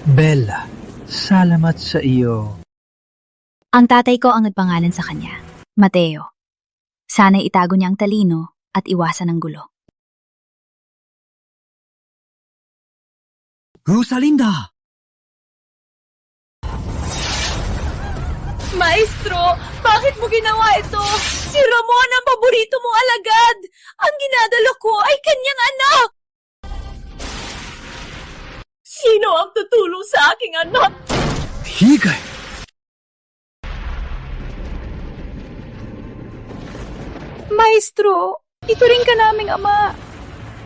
Bella, salamat sa iyo. Ang tatay ko ang nagpangalan sa kanya, Mateo. Sana'y itago niya ang talino at iwasan ang gulo. Rosalinda! Maestro, bakit mo ginawa ito? Si Ramon ang paborito mong alagad! Ang ginadala ko ay kanyang anak! Sino ang tutulong sa aking anak? Higay! Maestro, ituring ka naming ama.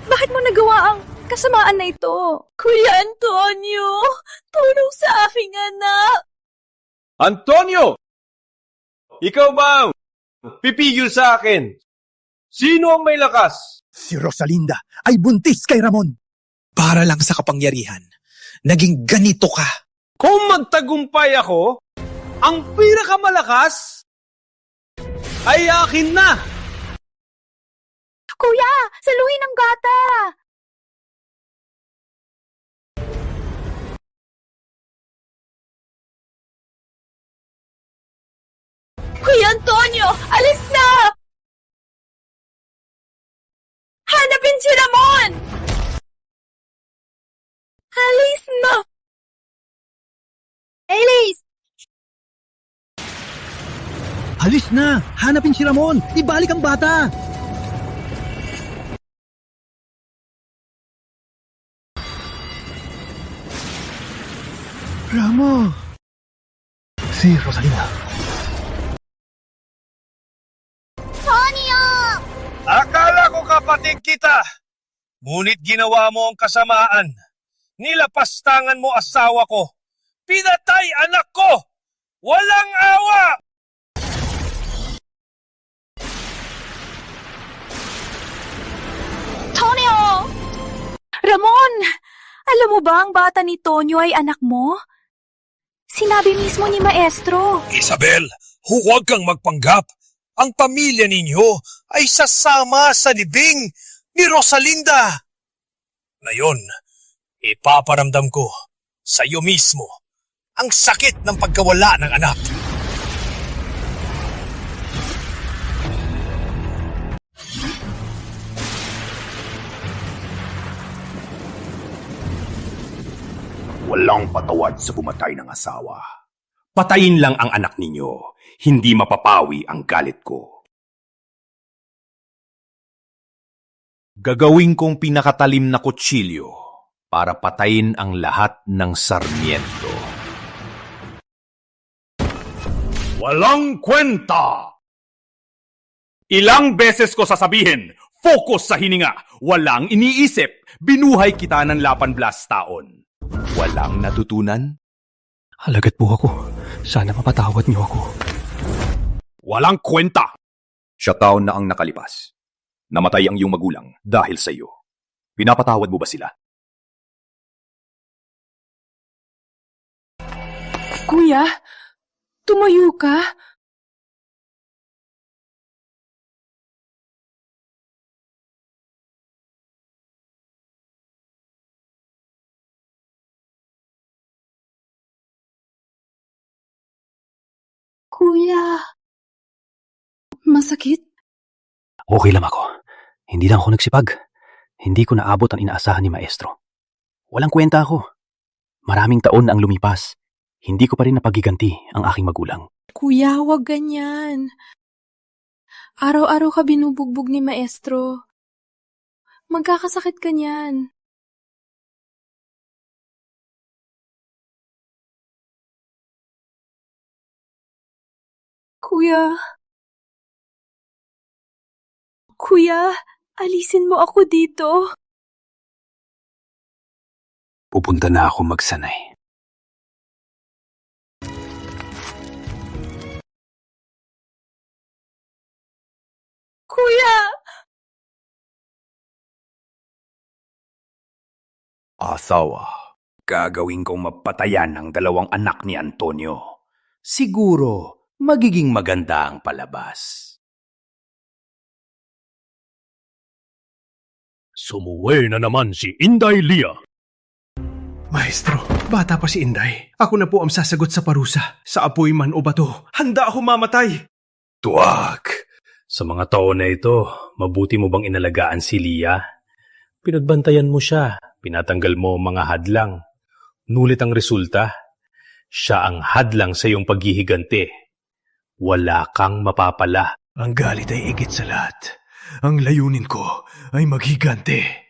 Bakit mo nagawa ang kasamaan na ito? Kuya Antonio, tulong sa aking anak! Antonio! Ikaw ba ang pipigil sa akin? Sino ang may lakas? Si Rosalinda ay buntis kay Ramon. Para lang sa kapangyarihan, naging ganito ka. Kung magtagumpay ako, ang pinakamalakas ay akin na! Kuya, saluhin ang bata! Kuya Antonio, alis na! Hanapin si Ramon! Alis na! Alis! Halis na! Hanapin si Ramon! Ibalik ang bata! Ramo! Si Rosalinda. Akala ko kapatid kita, ngunit ginawa mo ang kasamaan. Nilapastangan mo asawa ko. Pinatay anak ko! Walang awa! Tonyo! Ramon! Alam mo ba ang bata ni Tonyo ay anak mo? Sinabi mismo ni Maestro. Isabel, huwag kang magpanggap. Ang pamilya ninyo ay sasama sa libing ni Rosalinda. Ngayon, ipaparamdam ko sa iyo mismo ang sakit ng pagkawala ng anak. Walang patawad sa pumatay ng asawa. Patayin lang ang anak ninyo. Hindi mapapawi ang galit ko. Gagawin kong pinakatalim na kutsilyo para patayin ang lahat ng Sarmiento. Walang kwenta! Ilang beses ko sasabihin, focus sa hininga, walang iniisip, binuhay kita ng 18 taon. Walang natutunan? Halagat po ako. Sana mapatawad niyo ako. Walang kwenta! 7 taon na ang nakalipas. Namatay ang iyong magulang dahil sa iyo. Pinapatawad mo ba sila? Kuya, tumayo ka? Kuya, masakit? Okay lang ako. Hindi lang ako nagsipag. Hindi ko naabot ang inaasahan ni Maestro. Walang kwenta ako. Maraming taon na ang lumipas. Hindi ko pa rin napagiganti ang aking magulang. Kuya, huwag ganyan. Araw-araw ka binubugbog ni Maestro. Magkakasakit ka niyan. Kuya, alisin mo ako dito. Pupunta na ako magsanay. Kuya! Asawa, gagawin kong mapatayan ang 2 anak ni Antonio. Siguro, magiging maganda ang palabas. Sumuwi na naman si Inday Lia. Maestro, bata pa si Inday. Ako na po ang sasagot sa parusa. Sa apoy man o bato, handa ako mamatay. Tuwag! Sa mga taon na ito, mabuti mo bang inalagaan si Lia? Pinagbantayan mo siya, pinatanggal mo ang mga hadlang. Nulit ang resulta, siya ang hadlang sa iyong paghihigante. Wala kang mapapala. Ang galit ay igit sa lahat. Ang layunin ko ay maghigante.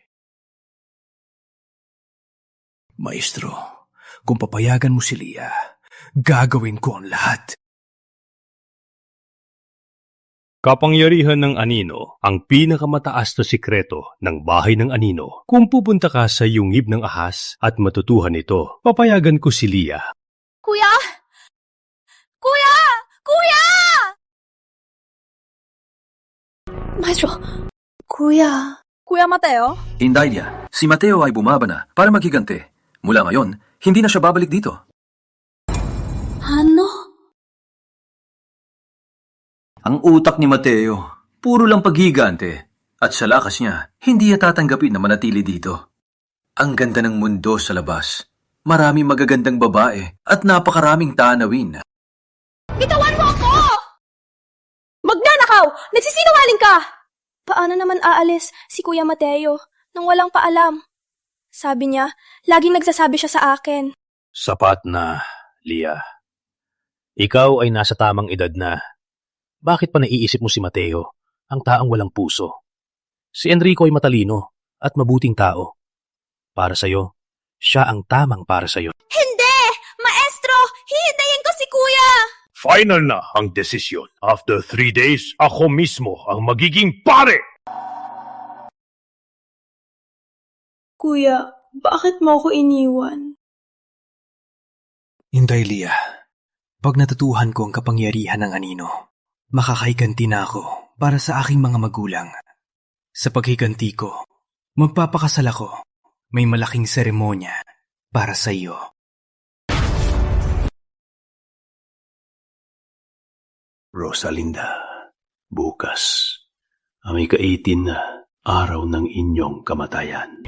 Maestro, kung papayagan mo si Lia, gagawin ko ang lahat. Kapangyarihan ng anino, ang pinakamataas na sikreto ng bahay ng anino. Kung pupunta ka sa yungib ng ahas at matutuhan ito, papayagan ko si Lia. Kuya! Kuya! Kuya! Maestro! Kuya! Kuya Mateo? Inday Lia, si Mateo ay bumaba na para maghigante. Mula ngayon, hindi na siya babalik dito. Ano? Ang utak ni Mateo, puro lang paghigante. At sa lakas niya, hindi niya tatanggapin na manatili dito. Ang ganda ng mundo sa labas. Maraming magagandang babae at napakaraming tanawin. Bitawan mo ako! Magnanakaw! Nagsisinungaling ka! Paano naman aalis si Kuya Mateo nang walang paalam? Sabi niya, laging nagsasabi siya sa akin. Sapat na, Lia. Ikaw ay nasa tamang edad na. Bakit pa naiisip mo si Mateo, ang taong walang puso? Si Enrico ay matalino at mabuting tao. Para sa'yo, siya ang tamang para sa'yo. Hindi! Maestro! Hihintayin ko si Kuya! Final na ang desisyon. After 3 days, ako mismo ang magiging pare! Kuya, bakit mo ako iniwan? Inday Lia, pag natutuhan ko ang kapangyarihan ng anino, makakaiganti na ako para sa aking mga magulang. Sa paghiganti ko, magpapakasal ako. May malaking seremonya para sa iyo. Rosalinda, bukas, ang ika-18 na araw ng inyong kamatayan.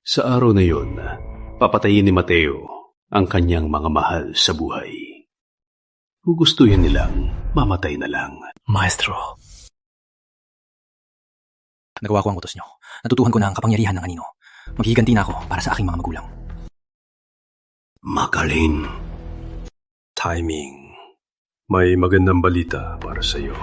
Sa araw na yun, papatayin ni Mateo ang kanyang mga mahal sa buhay. Gugustuhin nilang mamatay na lang. Maestro, Nagawa ko ang utos nyo. Natutuhan ko na ang kapangyarihan ng anino. Maghihiganti na ako para sa aking mga magulang. Makalin. Timing. May magandang balita para sa iyo.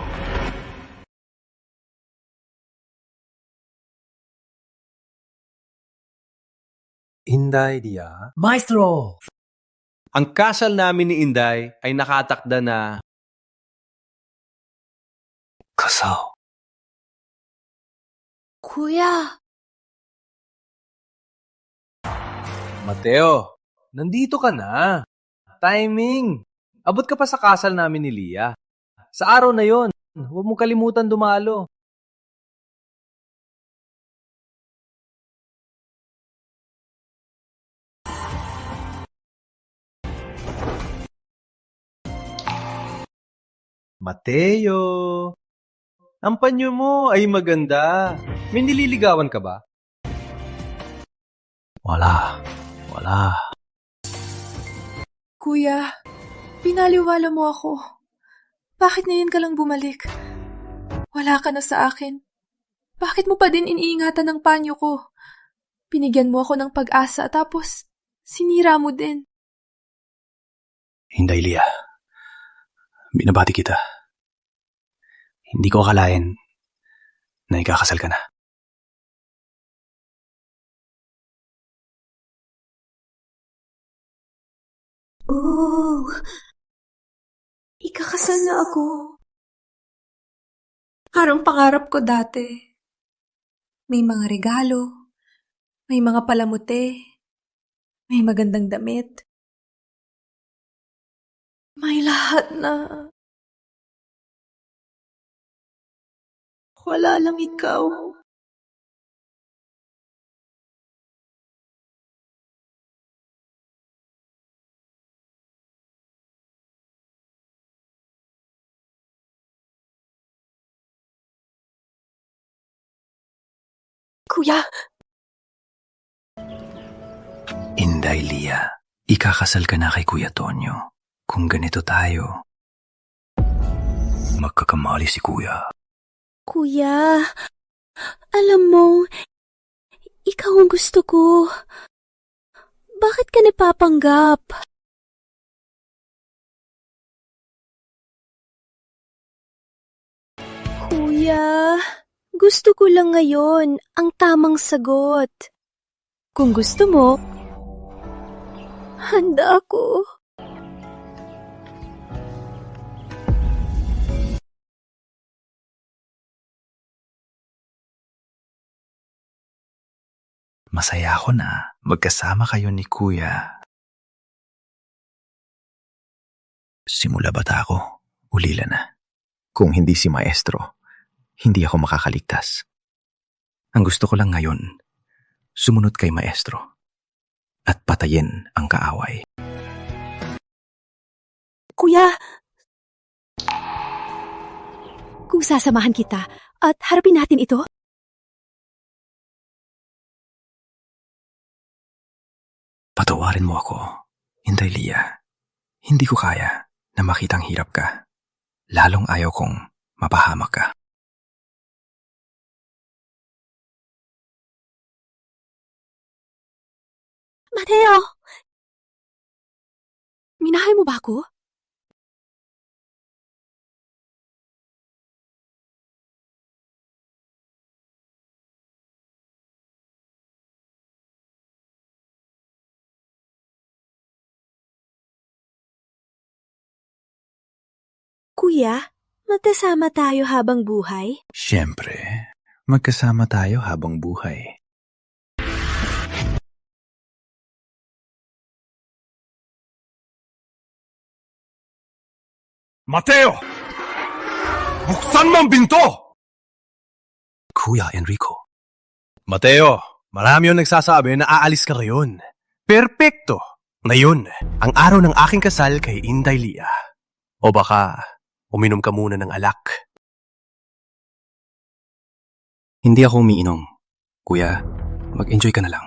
Inday Lia? Maestro! Ang kasal namin ni Inday ay nakatakda na Kasal. Kuya! Mateo, nandito ka na. Timing. Abot ka pa sa kasal namin ni Lia. Sa araw na yon, huwag mong kalimutan dumalo. Mateo, ang panyo mo ay maganda. May nililigawan ka ba? Wala. Kuya, pinaliwala mo ako. Bakit ngayon ka lang bumalik? Wala ka na sa akin. Bakit mo pa din iniingatan ng panyo ko? Binigyan mo ako ng pag-asa tapos sinira mo din. Hinday Lia, binabati kita. Hindi ko akalain na ikakasal ka na. Oh, ikakasal na ako. Parang pangarap ko dati. May mga regalo, may mga palamuti, may magandang damit. May lahat na. Wala lang ikaw. Kuya! Inday Lia, ikakasal ka na kay Kuya Tonyo. Kung ganito tayo, magkakamali si Kuya. Kuya, alam mo, ikaw ang gusto ko. Bakit ka napapanggap? Kuya, gusto ko lang ngayon ang tamang sagot. Kung gusto mo, handa ako. Masaya ako na magkasama kayo ni Kuya. Simula bata ako, ulila na. Kung hindi si Maestro, hindi ako makakaligtas. Ang gusto ko lang ngayon, sumunod kay Maestro at patayin ang kaaway. Kuya, kung sasamahan kita at harapin natin ito, patawarin mo ako, Inday Lia. Hindi ko kaya na makitang hirap ka. Lalong ayaw kong mapahamak ka. Mateo! Minahal mo ba ako? Kuya, magkasama tayo habang buhay? Siyempre, magkasama tayo habang buhay. Mateo! Buksan mo ang binto! Kuya Enrico. Mateo, marami yung nagsasabi na aalis ka ngayon. Perpekto! Ngayon, ang araw ng aking kasal kay Inday Lia. O baka, uminom ka muna ng alak. Hindi ako umiinom. Kuya, mag-enjoy ka na lang.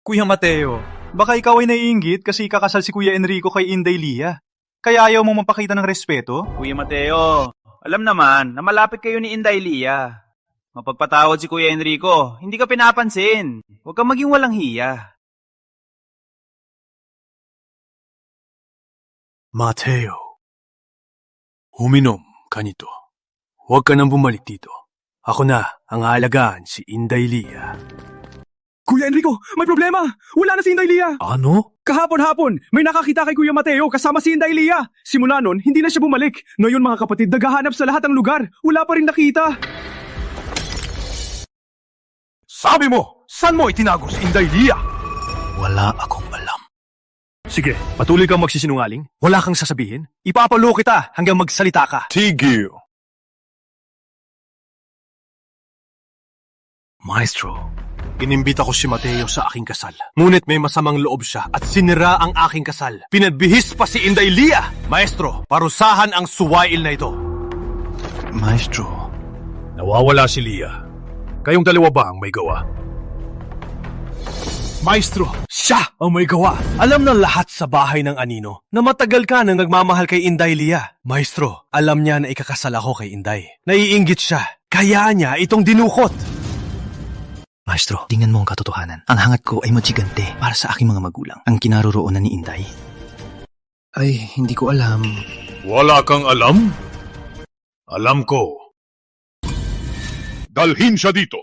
Kuya Mateo, baka ikaw ay naiinggit kasi kakasal si Kuya Enrico kay Inday Lia. Kaya ayaw mo mapakita ng respeto? Kuya Mateo, alam naman na malapit kayo ni Inday Lia. Mapagpatawad si Kuya Enrico, hindi ka pinapansin. Huwag kang maging walang hiya. Mateo, uminom ka nito. Huwag ka nang bumalik dito. Ako na ang aalagaan si Inday Lia. Kuya Enrico, may problema! Wala na si Inday Lia! Ano? Kahapon-hapon, may nakakita kay Kuya Mateo kasama si Inday Lia. Simula nun, hindi na siya bumalik. Ngayon mga kapatid, naghahanap sa lahat ng lugar. Wala pa rin nakita. Sabi mo, saan mo itinago si Inday Lia? Wala akong alam. Sige, patuloy kang magsisinungaling. Wala kang sasabihin. Ipapalo kita hanggang magsalita ka. Tigil! Maestro, inimbita ko si Mateo sa aking kasal. Ngunit may masamang loob siya at sinira ang aking kasal. Pinadbihis pa si Inday Lia. Maestro, parusahan ang suwail na ito. Maestro, Nawawala si Lia. Kayong dalawa ba ang may gawa? Maestro, siya ang may gawa. Alam ng lahat sa bahay ng Anino na matagal ka nang nagmamahal kay Inday Lia. Maestro, alam niya na ikakasal ako kay Inday. Naiinggit siya. Kaya niya itong dinukot. Maestro, tingnan mo ang katotohanan. Ang hangat ko ay magigante para sa aking mga magulang. Ang kinaroroonan ni Inday? Ay, hindi ko alam. Wala kang alam? Alam ko. Dalhin siya dito.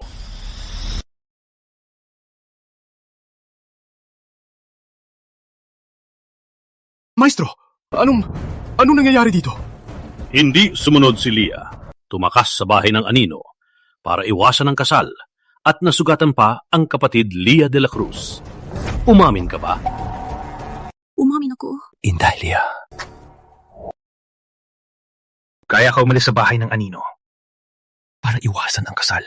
Maestro, anong nangyayari dito? Hindi sumunod si Lia. Tumakas sa bahay ng Anino para iwasan ang kasal at nasugatan pa ang kapatid Lia de la Cruz. Umamin ka ba? Umamin ako. Inday Lia. Kaya ka umalis sa bahay ng Anino para iwasan ang kasal.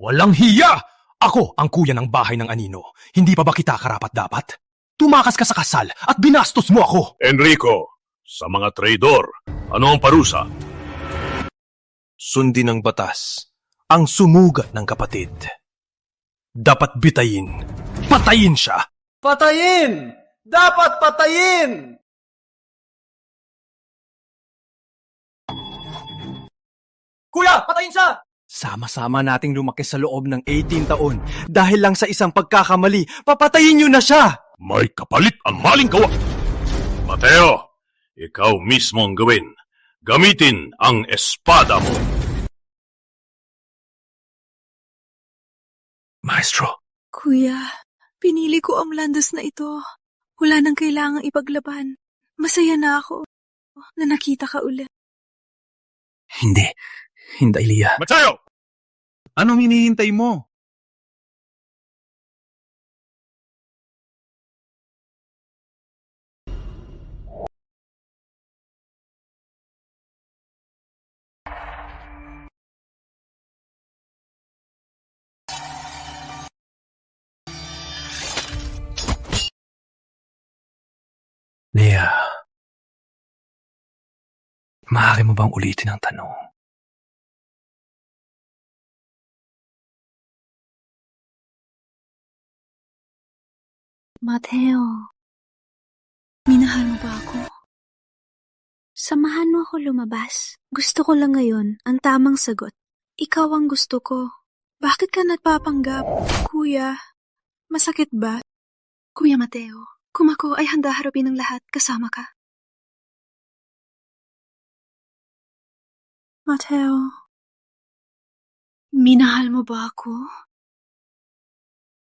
Walang hiya! Ako ang kuya ng bahay ng Anino. Hindi pa ba kita karapat-dapat? Tumakas ka sa kasal at binastos mo ako! Enrico, sa mga traidor, ano ang parusa? Sundin ng batas ang sumugat ng kapatid. Dapat bitayin Patayin siya! Patayin! Dapat patayin! Kuya, patayin siya! Sama-sama nating lumaki sa loob ng 18 taon. Dahil lang sa isang pagkakamali, papatayin niyo na siya! May kapalit ang maling kawa! Mateo, ikaw mismo ang gawin. Gamitin ang espada mo. Maestro, Kuya, pinili ko ang landas na ito. Wala nang kailangang ipaglaban. Masaya na ako na nakita ka ulit. hindi. Hinday, Lia. Mateo! Anong hinihintay mo? Lia, maaari mo bang ulitin ang tanong? Mateo, minahal mo ba ako? Samahan mo ako lumabas. Gusto ko lang ngayon ang tamang sagot. Ikaw ang gusto ko. Bakit ka nagpapanggap? Kuya, masakit ba? Kuya Mateo, kung ako ay handa harapin ang lahat, kasama ka. Mateo, minahal mo ba ako?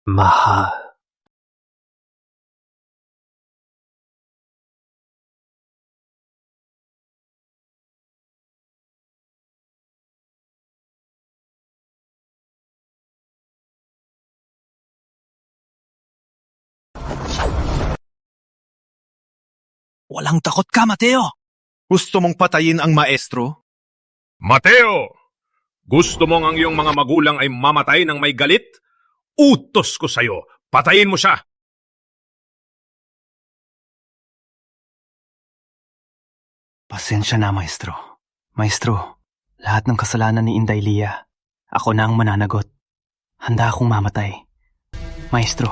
Mahal. Walang takot ka, Mateo! Gusto mong patayin ang maestro? Mateo! Gusto mong ang iyong mga magulang ay mamatay ng may galit? Utos ko sa'yo, patayin mo siya! Pasensya na, Maestro. Maestro, lahat ng kasalanan ni Inday Lia, ako na ang mananagot. Handa akong mamatay. Maestro,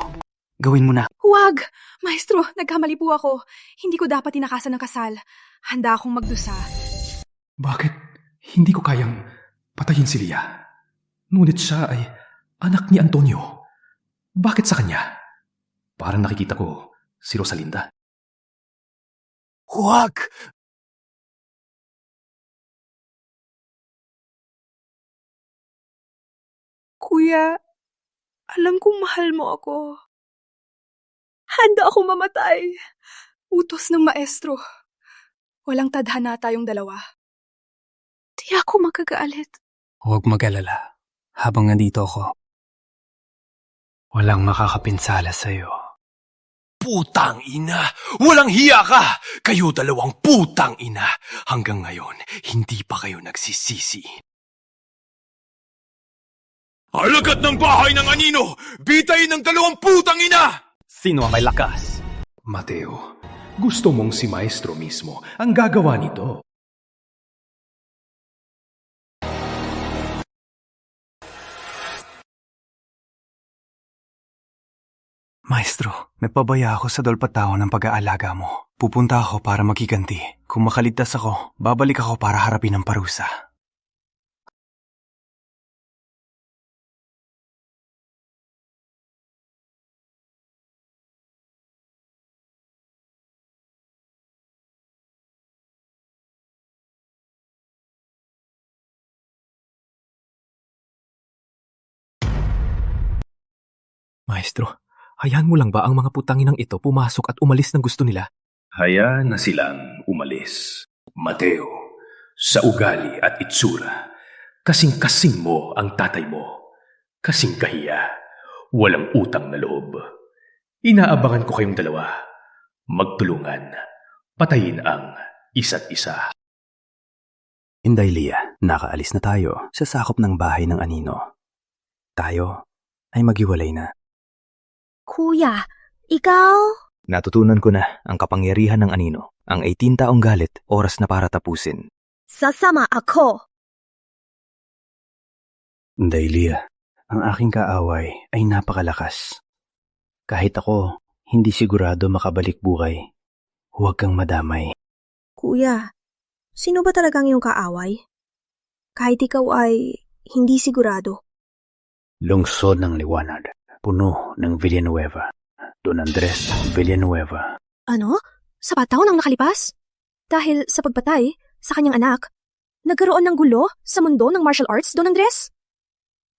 gawin mo na. Huwag! Maestro, nagkamali po ako. Hindi ko dapat tinakasan ng kasal. Handa akong magdusa. Bakit hindi ko kayang patayin si Lia? Ngunit siya ay anak ni Antonio. Bakit sa kanya? Parang nakikita ko si Rosalinda. Huwag! Kuya, alam kong mahal mo ako. Handa akong mamatay. Utos ng maestro. Walang tadhana tayong dalawa. Di ako magkagalit. Huwag mag-alala. Habang nandito ako, walang makakapinsala sa'yo. Putang ina! Walang hiya ka! Kayo dalawang putang ina! Hanggang ngayon, hindi pa kayo nagsisisi. Alagad ng bahay ng anino! Bitay ng dalawang putang ina! Sino ang may lakas? Mateo, gusto mong si Maestro mismo ang gagawa nito. Maestro, may pabaya ako sa dolpatao ng pag-aalaga mo. Pupunta ako para magiganti. Kung makaligtas ako, babalik ako para harapin ang parusa. Maestro, hayaan mo lang ba ang mga putanginang ito pumasok at umalis ng gusto nila? Hayaan na silang umalis. Mateo, sa ugali at itsura, kasing-kasing mo ang tatay mo. Kasing kahiya, walang utang na loob. Inaabangan ko kayong dalawa. Magtulungan, patayin ang isa't isa. Inday Lia, nakaalis na tayo sa sakop ng bahay ng anino. Tayo ay maghiwalay na. Kuya, ikaw? Natutunan ko na ang kapangyarihan ng anino. Ang 18 taong galit, oras na para tapusin. Sasama ako. Inday Lia, ang aking kaaway ay napakalakas. Kahit ako, hindi sigurado makabalik buhay. Huwag kang madamay. Kuya, sino ba talagang iyong kaaway? Kahit ikaw ay hindi sigurado. Lungsod ng liwanag, puno ng Villanueva. Don Andres Villanueva. Ano? 4 taon ang nakalipas? Dahil sa pagpatay sa kanyang anak, nagkaroon ng gulo sa mundo ng martial arts, Don Andres?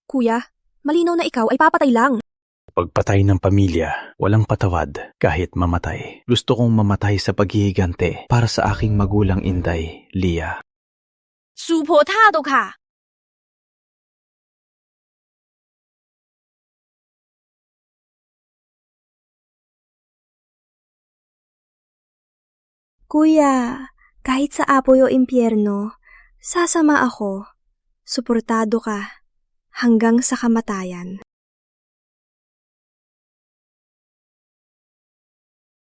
Kuya, malinaw na ikaw ay papatay lang. Pagpatay ng pamilya, walang patawad kahit mamatay. Gusto kong mamatay sa paghihigante para sa aking magulang Inday, Lia. 苏婆塔都卡。Kuya, kahit sa apoy o impyerno, sasama ako. Suportado ka hanggang sa kamatayan.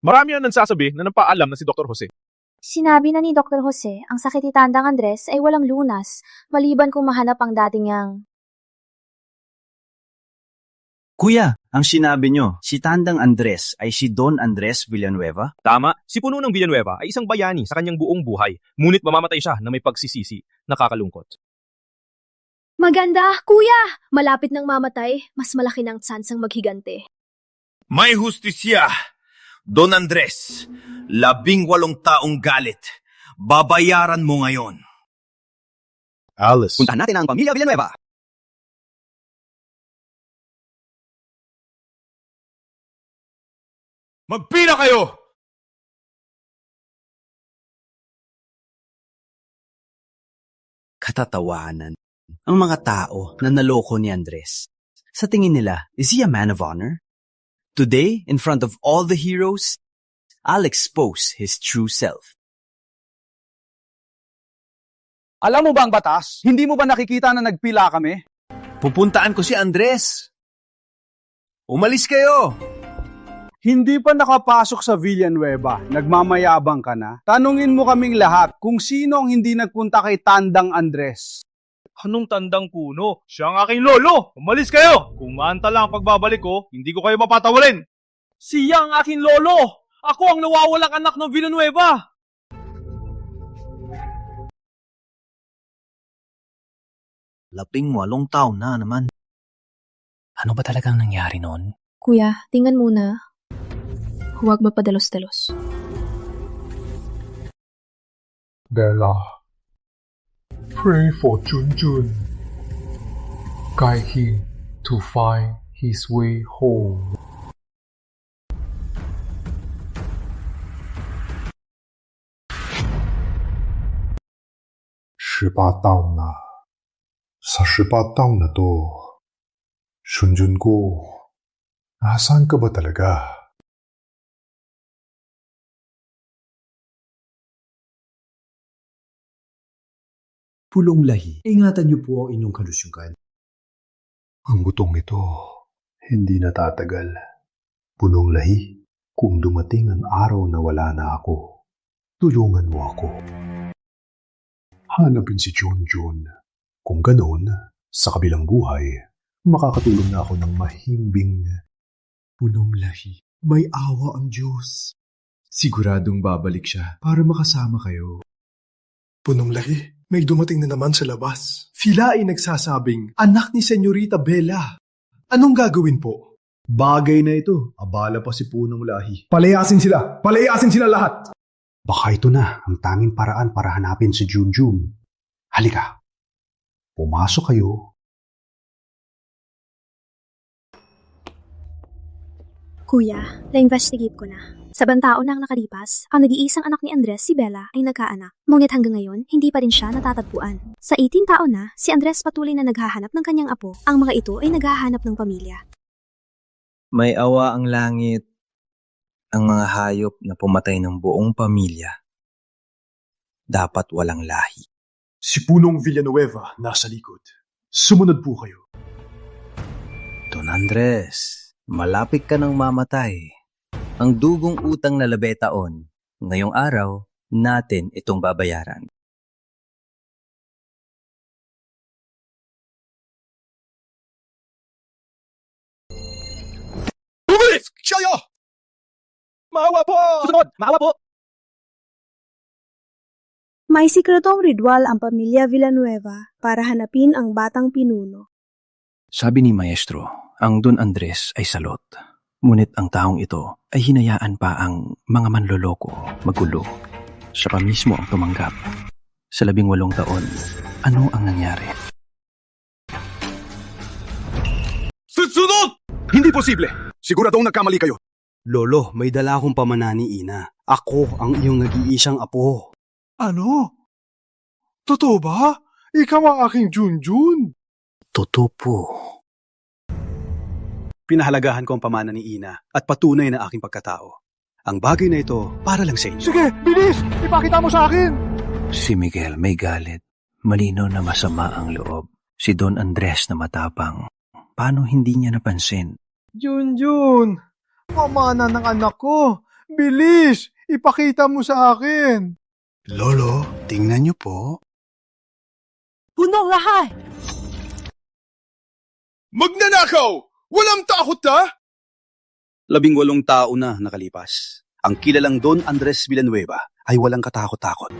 Marami ang nagsasabi na napaalam na si Dr. Jose. Sinabi na ni Dr. Jose, ang sakit ni Tandang Andres ay walang lunas, maliban kung mahanap ang dating niyang... Kuya, ang sinabi nyo, si Tandang Andres ay si Don Andres Villanueva? Tama, si Puno ng Villanueva ay isang bayani sa kanyang buong buhay, ngunit mamamatay siya na may pagsisisi. Nakakalungkot. Maganda, kuya! Malapit nang mamatay, mas malaki ng tsansang maghigante. May hustisya! Don Andres, 18 taong galit. Babayaran mo ngayon. Alice. Puntahan natin ang pamilya Villanueva. Magpila kayo! Katatawanan. Ang mga tao na naloko ni Andres. Sa tingin nila, is he a man of honor? Today, in front of all the heroes, I'll expose his true self. Alam mo ba ang batas? Hindi mo ba nakikita na nagpila kami? Pupuntaan ko si Andres. Umalis kayo! Hindi pa nakapasok sa Villanueva, nagmamayabang ka na. Tanungin mo kaming lahat kung sino ang hindi nagpunta kay Tandang Andres. Anong Tandang Puno? Siya ang aking lolo! Umalis kayo! Kung maanta lang ang pagbabalik ko, hindi ko kayo mapatawalin! Siya ang aking lolo! Ako ang nawawalang anak ng Villanueva! Labing 8 taon na naman. Ano ba talagang nangyari noon? Kuya, tingnan muna. Huwag mapadalos-dalos. Bella, pray for Junjun. Guide him to find his way home. Sa 18 taon na to, Junjun ko, nasaan ka ba talaga? Pulong lahi, ingatan niyo po ang inyong kalusugan. Ang butong ito, hindi natatagal. Punong lahi, kung dumating ang araw na wala na ako, tulungan mo ako. Hanapin si Junjun. Kung ganoon, sa kabilang buhay, makakatulong na ako ng mahimbing. Punong lahi, may awa ang Diyos. Siguradong babalik siya para makasama kayo. Punong lahi, may dumating na naman sa labas. Sila ay nagsasabing, anak ni Senyorita Bella. Anong gagawin po? Bagay na ito. Abala pa si Punong Lahi. Palayasin sila! Palayasin sila lahat! Baka ito na ang tanging paraan para hanapin si Junjun. Halika. Pumasok kayo. Kuya, na-investigate ko na. Sa taon na ang nakalipas, ang nag-iisang anak ni Andres, si Bella, ay nagkaanak. Ngunit hanggang ngayon, hindi pa rin siya natatagpuan. Sa 18 taon na, si Andres patuloy na naghahanap ng kanyang apo. Ang mga ito ay naghahanap ng pamilya. May awa ang langit, ang mga hayop na pumatay ng buong pamilya. Dapat walang lahi. Si Punong Villanueva nasa likod. Sumunod po kayo. Don Andres, malapit ka nang mamatay. Ang dugong utang na 10 taon, ngayong araw, natin itong babayaran. Umalis Siya! Maawa po! Susunod! Maawa po! May sikretong ritual ang pamilya Villanueva para hanapin ang batang pinuno. Sabi ni Maestro, ang Don Andres ay salot. Ngunit ang taong ito ay hinayaan pa ang mga manloloko magulo. Siya pa mismo ang tumanggap. Sa 18 taon, ano ang nangyari? Sunod! Hindi posible! Siguradong nagkamali kayo. Lolo, may dala akong pamana ni Ina. Ako ang iyong nag-iisang apo. Ano? Totoo ba? Ikaw ang aking Junjun. Totoo po. Pinahalagahan ko ang pamana ni Ina at patunay na aking pagkatao. Ang bagay na ito para lang sa inyo. Sige, bilis! Ipakita mo sa akin! Si Miguel may galit. Malino na masama ang loob. Si Don Andres na matapang. Paano hindi niya napansin? Junjun! Pamana ng anak ko! Bilis! Ipakita mo sa akin! Lolo, tingnan niyo po. Punong lahat! Magnanakaw! Walang takot ha? 18 tao na nakalipas. Ang kilalang Don Andres Villanueva ay walang katakot-takot.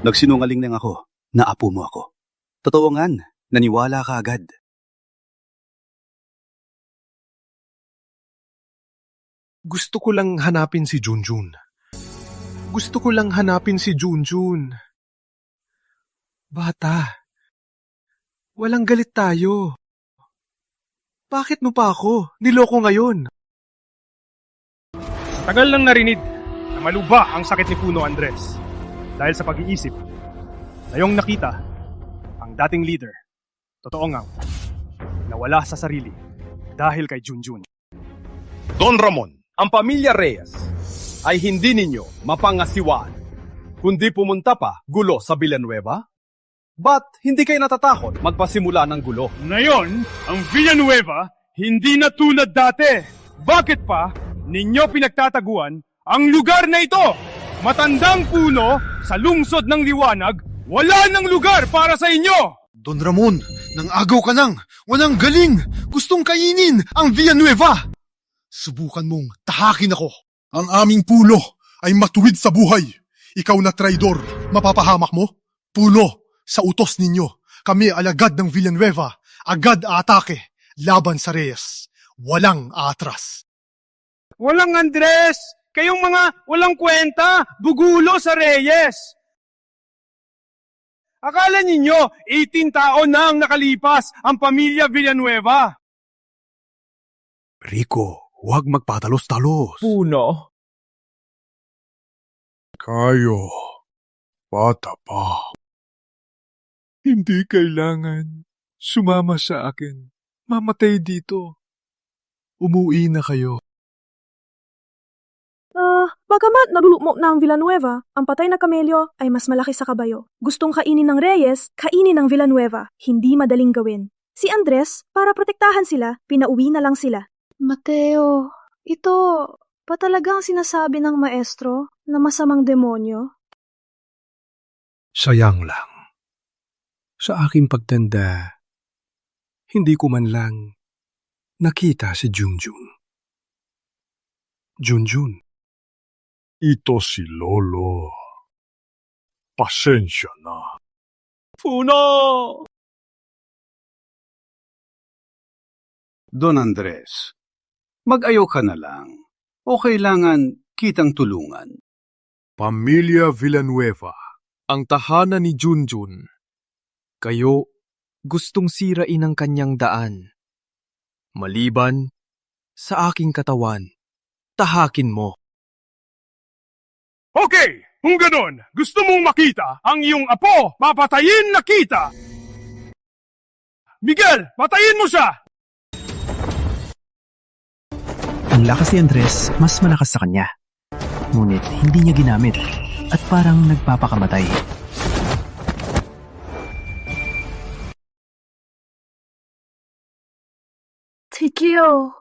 Nagsinungaling lang ako na apo mo ako. Totoo nga, naniwala ka agad. Gusto ko lang hanapin si Junjun. Gusto ko lang hanapin si Junjun. Bata, walang galit tayo. Bakit mo pa ako niloko ngayon? Tagal nang narinig na maluba ang sakit ni Puno Andres dahil sa pag-iisip na yung nakita ang dating leader. Totoo nga, nawala sa sarili dahil kay Junjun. Don Ramon, ang pamilya Reyes ay hindi ninyo mapangasiwaan, kundi pumunta pa gulo sa Villanueva? Ba't hindi kayo natatakot magpasimula ng gulo? Ngayon, ang Villanueva hindi na tulad dati. Bakit pa ninyo pinagtataguan ang lugar na ito? Matandang puno sa lungsod ng liwanag, wala ng lugar para sa inyo! Don Ramon, nang agaw ka nang, walang galing, gustong kainin ang Villanueva. Subukan mong tahakin ako. Ang aming pulo ay matuwid sa buhay. Ikaw na traidor, mapapahamak mo? Pulo, sa utos ninyo, kami alagad ng Villanueva, agad aatake, laban sa Reyes. Walang aatras. Walang Andres! Kayong mga walang kwenta, bugulo sa Reyes! Akala ninyo, 18 taon na ang nakalipas ang pamilya Villanueva. Rico, huwag magpatalos-talos. Puno? Kayo, bata pa. Hindi kailangan sumama sa akin. Mamatay dito. Umuwi na kayo. Bagamat nalulukmok na ang Villanueva, ang patay na kamelyo ay mas malaki sa kabayo. Gustong kainin ng Reyes, kainin ng Villanueva. Hindi madaling gawin. Si Andres, para protektahan sila, pinauwi na lang sila. Mateo, ito ba talagang sinasabi ng maestro na masamang demonyo? Sayang lang. Sa aking pagtanda, hindi ko man lang nakita si Junjun. Junjun. Ito si Lolo. Pasensya na. Puno! Don Andres, mag-ayaw ka na lang o kailangan kitang tulungan? Pamilya Villanueva, ang tahanan ni Junjun. Kayo gustong sirain ang kanyang daan. Maliban sa aking katawan, tahakin mo. Okay, kung ganon, gusto mong makita ang iyong apo, papatayin na kita! Miguel, patayin mo siya! Ang lakas ni Andres, mas malakas sa kanya. Ngunit hindi niya ginamit at parang nagpapakamatay. Tikio!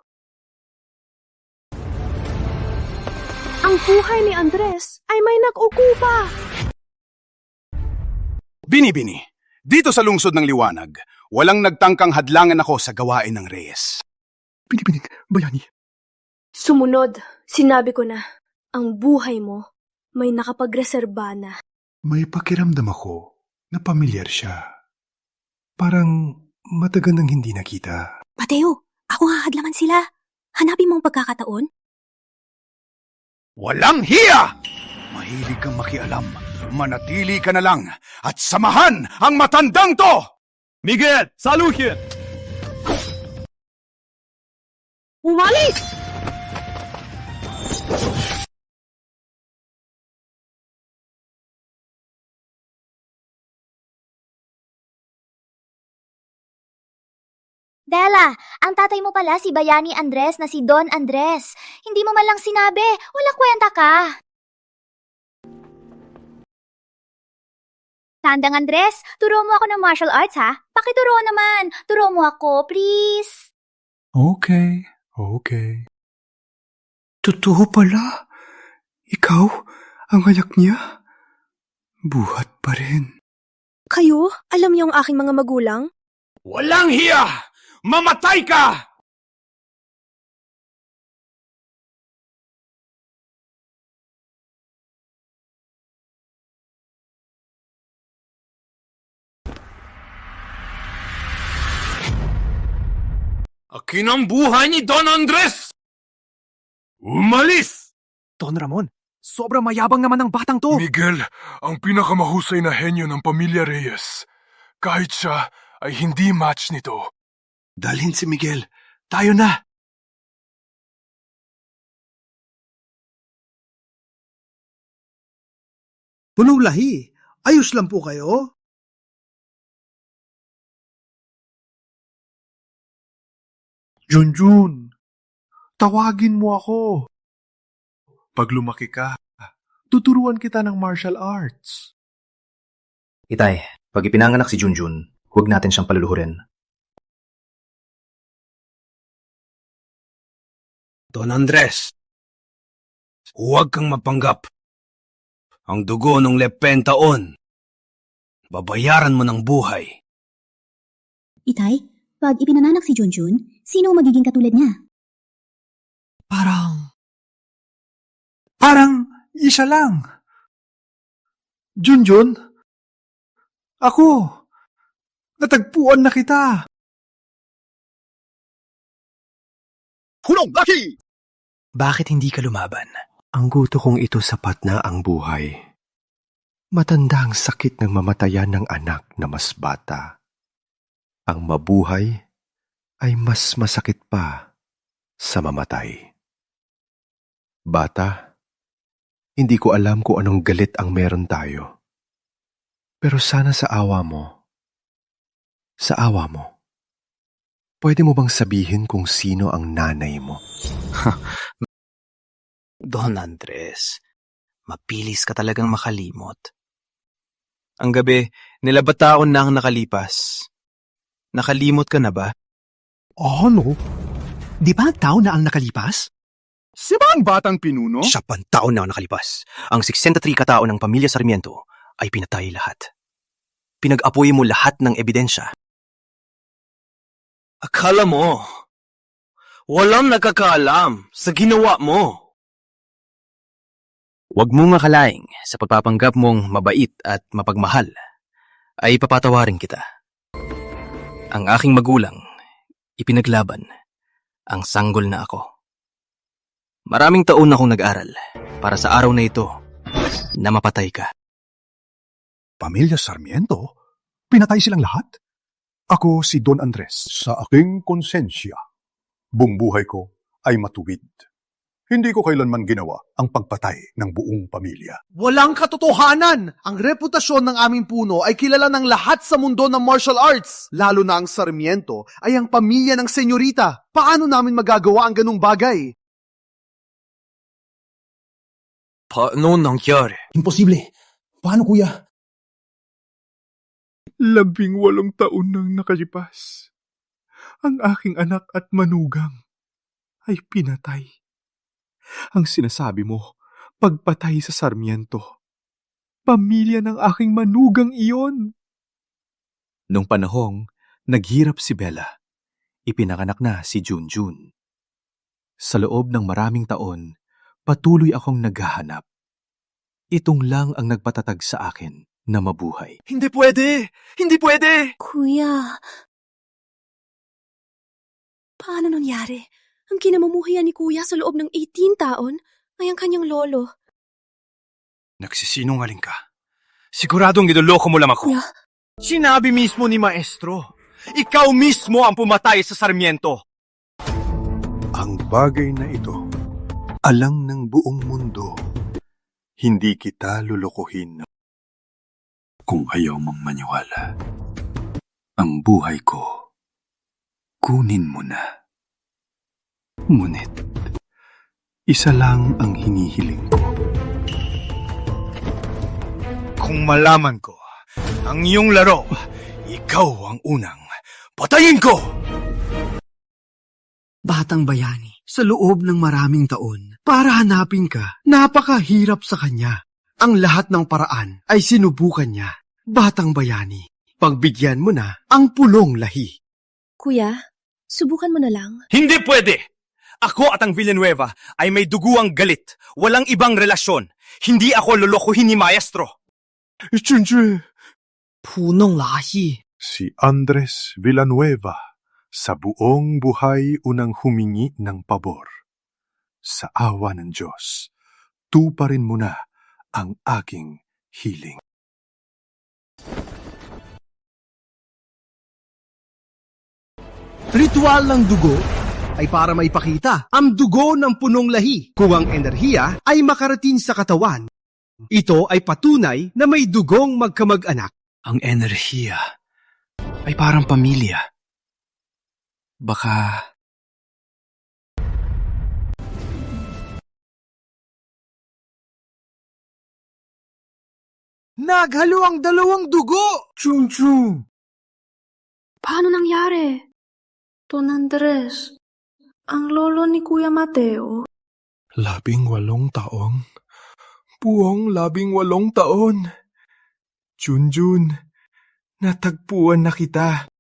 Ang buhay ni Andres ay may nag-ukupa! Bini-bini, dito sa lungsod ng liwanag, walang nagtangkang hadlangan ako sa gawain ng Reyes. Bini-bining, bayani. Sumunod, sinabi ko na, ang buhay mo may nakapagreserba na. May pakiramdam ako na pamilyar siya. Parang matagal nang hindi nakita. Mateo, ako hahadlangan sila. Hanapin mo ang pagkakataon. Walang hiya! Mahilig kang makialam. Manatili ka na lang at samahan ang matandang to! Miguel, Saluhin! Umalis! Della, ang tatay mo pala si Bayani Andres na si Don Andres. Hindi mo man lang sinabi. Walang kwenta ka. Tandang Andres, turo mo ako ng martial arts ha? Pakituro naman. Turo mo ako, please. Okay. Totoo pala. Ikaw ang anak niya. Buhat pa rin. Kayo, alam niyo ang aking mga magulang? Walang hiya! Mamatay ka! Akin ang buhay ni Don Andres! Umalis! Don Ramon, sobrang mayabang naman ng batang to. Miguel, ang pinakamahusay na henyo ng pamilya Reyes. Kahit siya ay hindi match nito. Dalhin si Miguel. Tayo na. Punong lahi. Ayos lang po kayo? Junjun, tawagin mo ako. Pag lumaki ka, tuturuan kita ng martial arts. Itay, pag ipinanganak si Junjun, huwag natin siyang paluluhurin. Don Andres, huwag kang mapanggap. Ang dugo ng Lepentaon, babayaran mo ng buhay. Itay, pag ipinanganak si Junjun, sino ang magiging katulad niya? Parang isa lang. Junjun, ako, natagpuan na kita. Hulong laki! Bakit hindi ka lumaban? Ang gusto kong ito sapat na ang buhay. Matanda ang sakit ng mamatayan ng anak na mas bata. Ang mabuhay ay mas masakit pa sa mamatay. Bata, hindi ko alam kung anong galit ang meron tayo. Pero sana sa awa mo, pwede mo bang sabihin kung sino ang nanay mo? Don Andres, mapilis ka talagang makalimot. Ang gabi, nilabataon na ang nakalipas. Nakalimot ka na ba? Ano? Di ba taon na ang nakalipas? Si ba ang batang pinuno? Siya pang taon na ang nakalipas. Ang 63 katao ng pamilya Sarmiento ay pinatay lahat. Pinag-apoy mo lahat ng ebidensya. Akala mo, walang nakakaalam sa ginawa mo. Huwag mong akalaing sa pagpapanggap mong mabait at mapagmahal ay papatawarin kita. Ang aking magulang, ipinaglaban ang sanggol na ako. Maraming taon akong nag-aral para sa araw na ito na mapatay ka. Pamilya Sarmiento? Pinatay silang lahat? Ako si Don Andres. Sa aking konsensya, buong buhay ko ay matuwid. Hindi ko kailanman ginawa ang pagpatay ng buong pamilya. Walang katotohanan! Ang reputasyon ng aming puno ay kilala ng lahat sa mundo ng martial arts. Lalo na ang Sarmiento ay ang pamilya ng senyorita. Paano namin magagawa ang ganung bagay? Paano nangyari? Imposible. Paano, kuya? 18 taon nang nakalipas. Ang aking anak at manugang ay pinatay. Ang sinasabi mo, pagpatay sa Sarmiento. Pamilya ng aking manugang iyon. Nung panahong naghirap si Bella, ipinanganak na si Junjun. Sa loob ng maraming taon, patuloy akong naghahanap. Itong lang ang nagpatatag sa akin na mabuhay. Hindi pwede! Hindi pwede! Kuya, paano nangyari? Ang kinamumuhian ni Kuya sa loob ng 18 taon ay ang kanyang lolo. Nagsisinungaling ka. Siguradong niloloko mo lang ako. Kuya? Sinabi mismo ni Maestro. Ikaw mismo ang pumatay sa Sarmiento. Ang bagay na ito, alam ng buong mundo. Hindi kita lulukuhin kung ayaw mong maniwala. Ang buhay ko, kunin mo na. Ngunit, isa lang ang hinihiling ko. Kung malaman ko ang iyong laro, ikaw ang unang patayin ko! Batang bayani, sa loob ng maraming taon, para hanapin ka, napakahirap sa kanya. Ang lahat ng paraan ay sinubukan niya. Batang bayani, pagbigyan mo na ang pulong lahi. Kuya, subukan mo na lang. Hindi pwede! Ako at ang Villanueva ay may duguang galit. Walang ibang relasyon. Hindi ako lolokohin ni Maestro. Junjun! Punong lahi. Si Andres Villanueva, sa buong buhay unang humingi ng pabor. Sa awa ng Diyos, tuparin mo na ang aking hiling. Ritual ng dugo ay para maipakita ang dugo ng punong lahi. Kung ang enerhiya ay makarating sa katawan, ito ay patunay na may dugong magkamag-anak. Ang enerhiya ay parang pamilya. Baka... Naghalo ang dalawang dugo! Chung-chung! Paano nangyari? Don Andres, ang lolo ni Kuya Mateo. 18 taon. Buong 18 taon. Junjun, natagpuan na kita.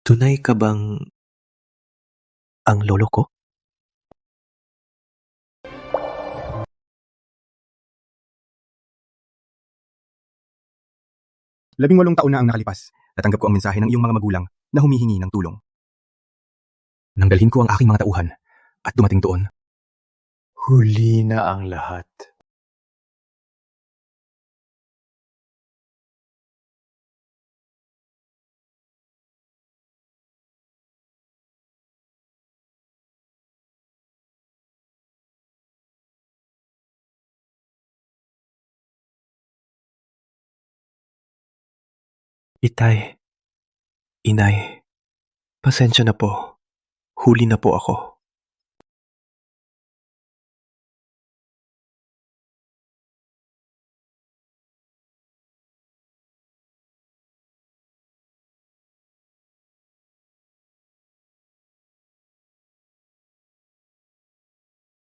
Tunay ka bang ang lolo ko? Labing-walong taon na ang nakalipas. Natanggap ko ang mensahe ng iyong mga magulang na humihingi ng tulong. Nanggalhin ko ang aking mga tauhan at dumating doon. Huli na ang lahat. Itay, inay, pasensya na po. Huli na po ako.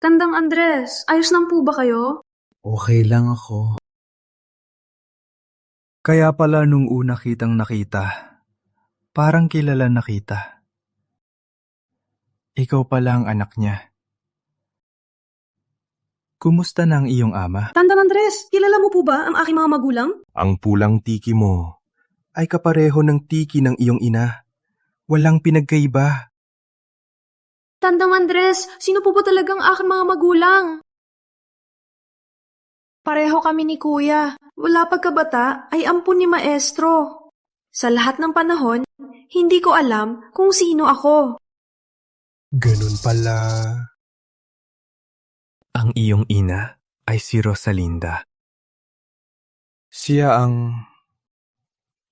Tandang Andres, ayos lang po ba kayo? Okay lang ako. Kaya pala nung una kitang nakita, parang kilala na kita. Ikaw pala ang anak niya. Kumusta na ang iyong ama? Tandang Andres, kilala mo po ba ang aking mga magulang? Ang pulang tiki mo ay kapareho ng tiki ng iyong ina. Walang pinagkaiba. Tandang Andres, sino po ba talagang aking mga magulang? Pareho kami ni Kuya. Wala pagkabata ay ampun ni Maestro. Sa lahat ng panahon, hindi ko alam kung sino ako. Ganun pala. Ang iyong ina ay si Rosalinda. Siya ang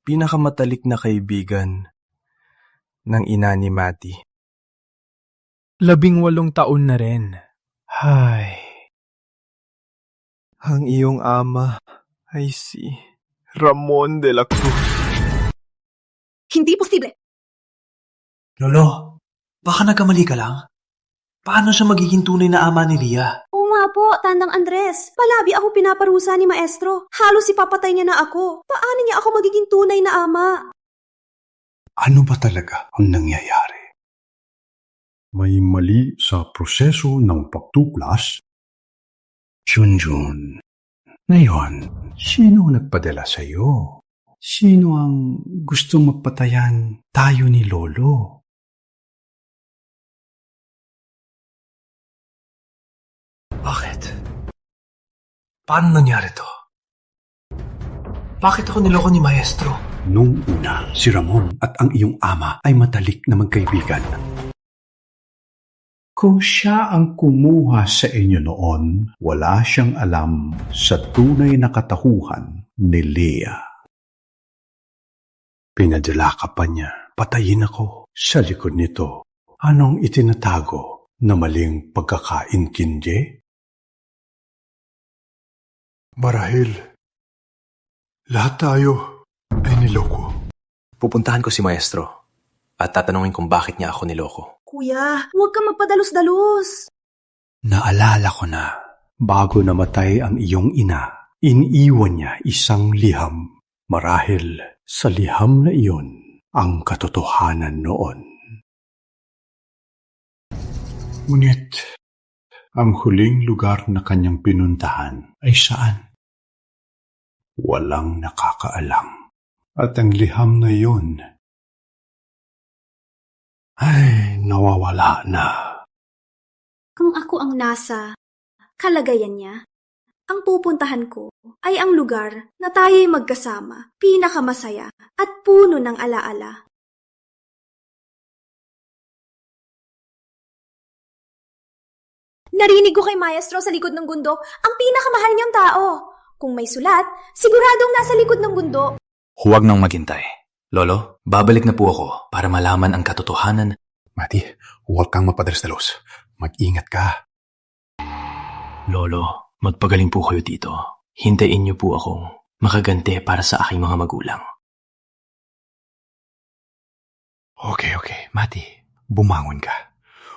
pinakamatalik na kaibigan ng ina ni Matty. 18 taon na rin. Hay. Ang iyong ama ay si Ramon de la Cruz. Hindi posible! Lolo, baka nagkamali ka lang. Paano siya magiging tunay na ama ni Lia? Oo nga po, Tandang Andres. Palabi ako pinaparusa ni Maestro. Halos ipapatay niya na ako. Paano niya ako magiging tunay na ama? Ano ba talaga ang nangyayari? May mali sa proseso ng pagtuklas? Junjun, ngayon, sino ang nagpadala sa iyo? Sino ang gustong magpatayan tayo ni Lolo? Bakit? Paano nangyari to? Bakit ako niloko ni Maestro? Nung una, si Ramon at ang iyong ama ay matalik na magkaibigan. Kung siya ang kumuha sa inyo noon, wala siyang alam sa tunay na katakuhan ni Leah. Pinadala ka pa niya, patayin ako. Sa likod nito, anong itinatago na maling pagkakaintindi? Marahil, lahat tayo ay niloko. Pupuntahan ko si Maestro at tatanungin kung bakit niya ako niloko. Kuya, huwag kang magpadalos-dalos. Naalala ko na, bago namatay ang iyong ina, iniwan niya isang liham. Marahil sa liham na iyon ang katotohanan noon. Ngunit, ang huling lugar na kanyang pinuntahan ay saan? Walang nakakaalam. At ang liham na iyon ay nawawala na. Kung ako ang nasa kalagayan niya, ang pupuntahan ko ay ang lugar na tayo'y magkasama, pinakamasaya at puno ng alaala. Narinig ko kay Maestro sa likod ng bundok ang pinakamahal niyang tao. Kung may sulat, siguradong nasa likod ng bundok. Huwag nang maghintay. Lolo, babalik na po ako para malaman ang katotohanan. Mati, huwag kang mapadalos-dalos. Mag-ingat ka. Lolo, magpagaling po kayo dito. Hintayin niyo po akong makaganti para sa aking mga magulang. Okay. Mati, bumangon ka.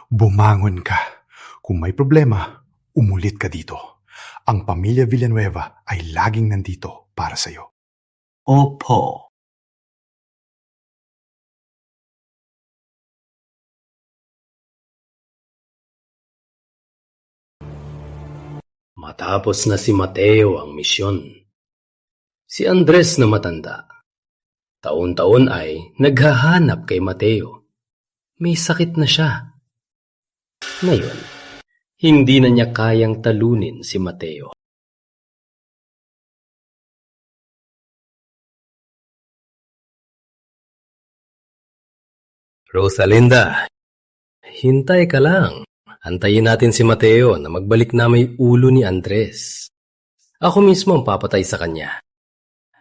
Bumangon ka. Kung may problema, umulit ka dito. Ang pamilya Villanueva ay laging nandito para sa'yo. Opo. Matapos na si Mateo ang misyon, si Andres na matanda, taon-taon ay naghahanap kay Mateo. May sakit na siya. Ngayon, hindi na niya kayang talunin si Mateo. Rosalinda, hintay ka lang. Antayin natin si Mateo na magbalik na may ulo ni Andres. Ako mismo ang papatay sa kanya.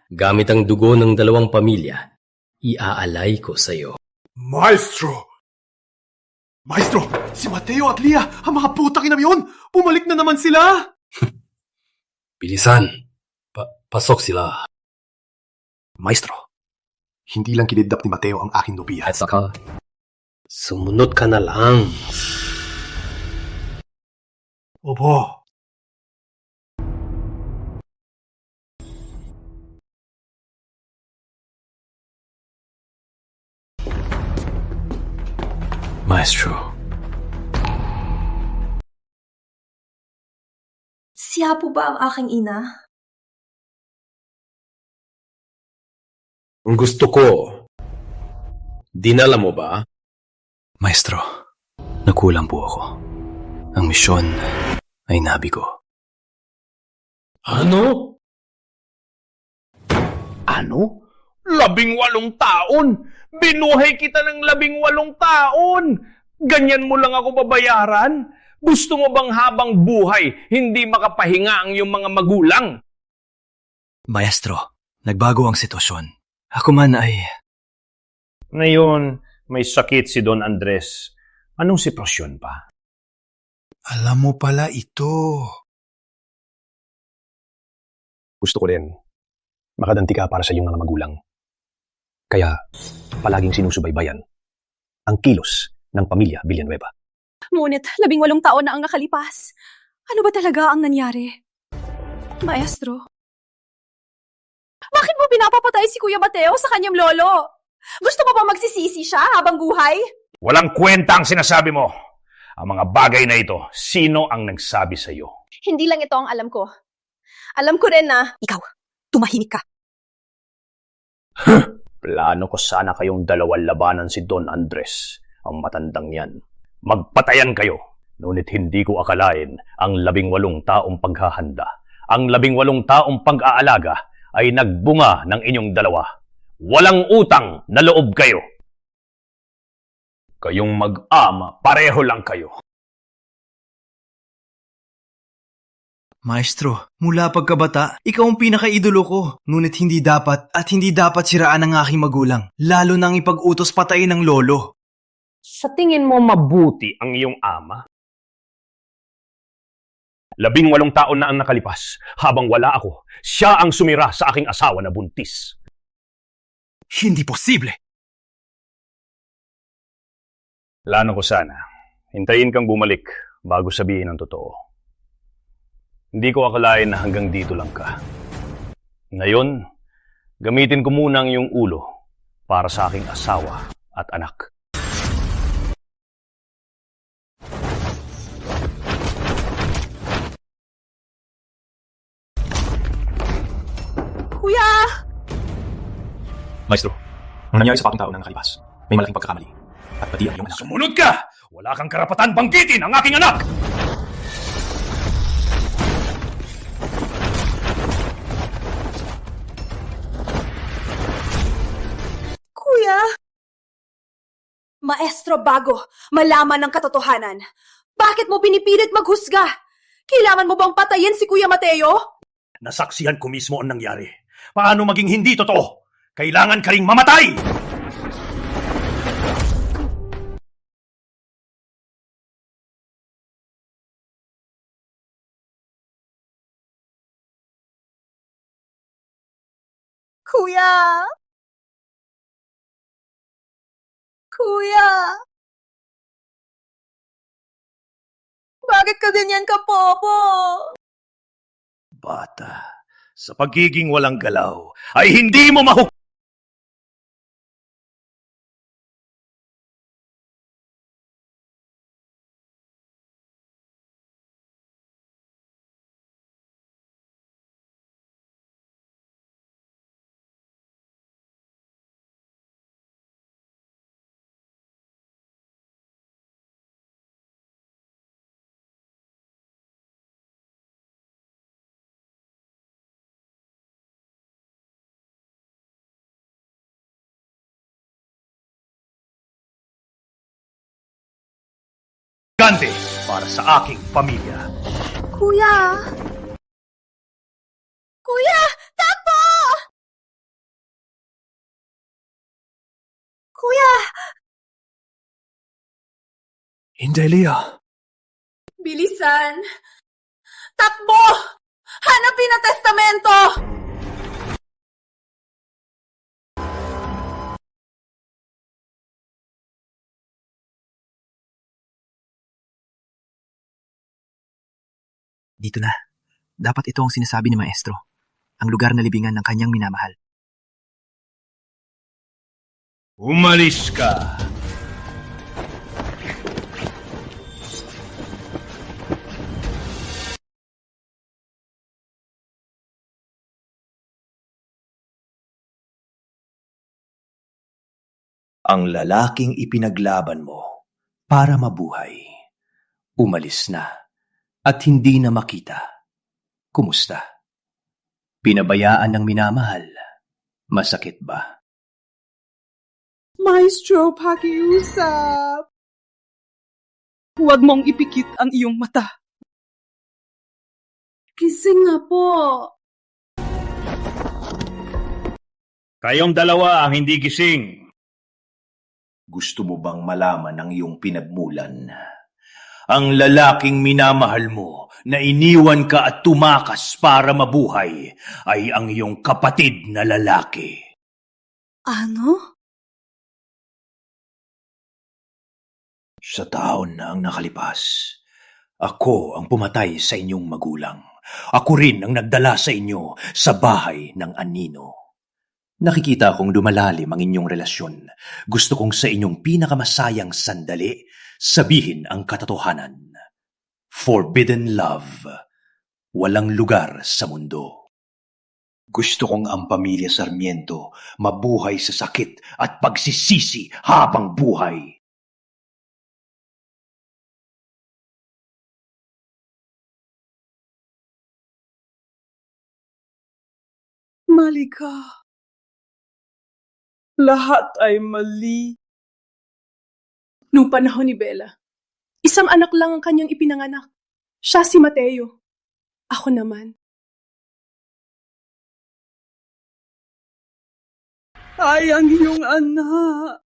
Gamit ang dugo ng dalawang pamilya, iaalay ko sa'yo. Maestro! Maestro! Si Mateo at Leah, ang mga putang ina yun! Bumalik na naman sila! Bilisan! Pasok sila. Maestro, hindi lang kinidnap ni Mateo ang aking nobya. At saka, sumunod ka na lang. Opo. Maestro. Siya po ba ang aking ina? Gusto ko. Dinala mo ba? Maestro, nakulang po ako. Ang misyon ay nabigo. Ano? 18 taon! Binuhay kita ng 18 taon! Ganyan mo lang ako babayaran? Gusto mo bang habang buhay, hindi makapahinga ang iyong mga magulang? Maestro, nagbago ang sitwasyon. Ako man ay... Ngayon, may sakit si Don Andres. Anong sitwasyon pa? Alam mo pala ito. Gusto ko rin makadanti ka para sa iyong mga magulang. Kaya palaging sinusubaybayan ang kilos ng pamilya Villanueva. Ngunit 18 taon na ang nakalipas. Ano ba talaga ang nangyari? Maestro, bakit mo pinapapatay si Kuya Mateo sa kanyang lolo? Gusto mo ba magsisisi siya habang buhay? Walang kwenta ang sinasabi mo. Ang mga bagay na ito, sino ang nagsabi sa iyo? Hindi lang ito ang alam ko. Alam ko rin na... Ikaw, tumahimik ka. Plano ko sana kayong dalawang labanan si Don Andres, ang matandang yan. Magpatayan kayo, ngunit hindi ko akalain ang 18 taong paghahanda, ang 18 taong pag-aalaga ay nagbunga ng inyong dalawa. Walang utang na loob kayo. Kayong mag-ama, pareho lang kayo. Maestro, mula pagkabata, ikaw ang pinaka-idolo ko. Ngunit hindi dapat siraan ang aking magulang, lalo nang ipag-utos patayin ng lolo. Sa tingin mo mabuti ang iyong ama? 18 taon na ang nakalipas, habang wala ako, siya ang sumira sa aking asawa na buntis. Hindi posible! Plano ko sana, hintayin kang bumalik bago sabihin ang totoo. Hindi ko akalain na hanggang dito lang ka. Ngayon, gamitin ko muna ang iyong ulo para sa aking asawa at anak. Kuya! Maestro, ang nangyari sa 4 taon na nakalipas, may malaking pagkakamali. At pati ang iyong anak. Sumunod ka! Wala kang karapatan banggitin ang aking anak! Kuya! Maestro bago, malaman ng katotohanan. Bakit mo pinipilit maghusga? Kailangan mo bang patayin si Kuya Mateo? Nasaksihan ko mismo ang nangyari. Paano maging hindi totoo? Kailangan ka ring mamatay! Kuya! Kuya! Bakit ka ganyan ka, Popo? Bata, sa pagiging walang galaw, ay hindi mo mahuk... Gante para sa aking pamilya. Kuya! Kuya! Takbo! Kuya! Indelia! Bilisan! Takbo! Hanapin ang testamento! Dito na. Dapat ito ang sinasabi ni Maestro. Ang lugar na libingan ng kanyang minamahal. Umalis ka! Ang lalaking ipinaglaban mo para mabuhay, umalis na. At hindi na makita. Kumusta? Pinabayaan ng minamahal. Masakit ba? Maestro, pakiusap. Huwag mong ipikit ang iyong mata. Gising nga po. Kayong dalawa ang hindi gising. Gusto mo bang malaman ang iyong pinagmulan? Ang lalaking minamahal mo na iniwan ka at tumakas para mabuhay ay ang iyong kapatid na lalaki. Ano? Sa taon na ang nakalipas, ako ang pumatay sa inyong magulang. Ako rin ang nagdala sa inyo sa bahay ng anino. Nakikita kong lumalalim ang inyong relasyon. Gusto kong sa inyong pinakamasayang sandali, sabihin ang katotohanan. Forbidden love. Walang lugar sa mundo. Gusto kong ang pamilya Sarmiento mabuhay sa sakit at pagsisisi habang buhay. Mali ka. Lahat ay mali. Noong panahon ni Bella, isang anak lang ang kanyang ipinanganak. Siya si Mateo. Ako naman. Ay, ang iyong anak.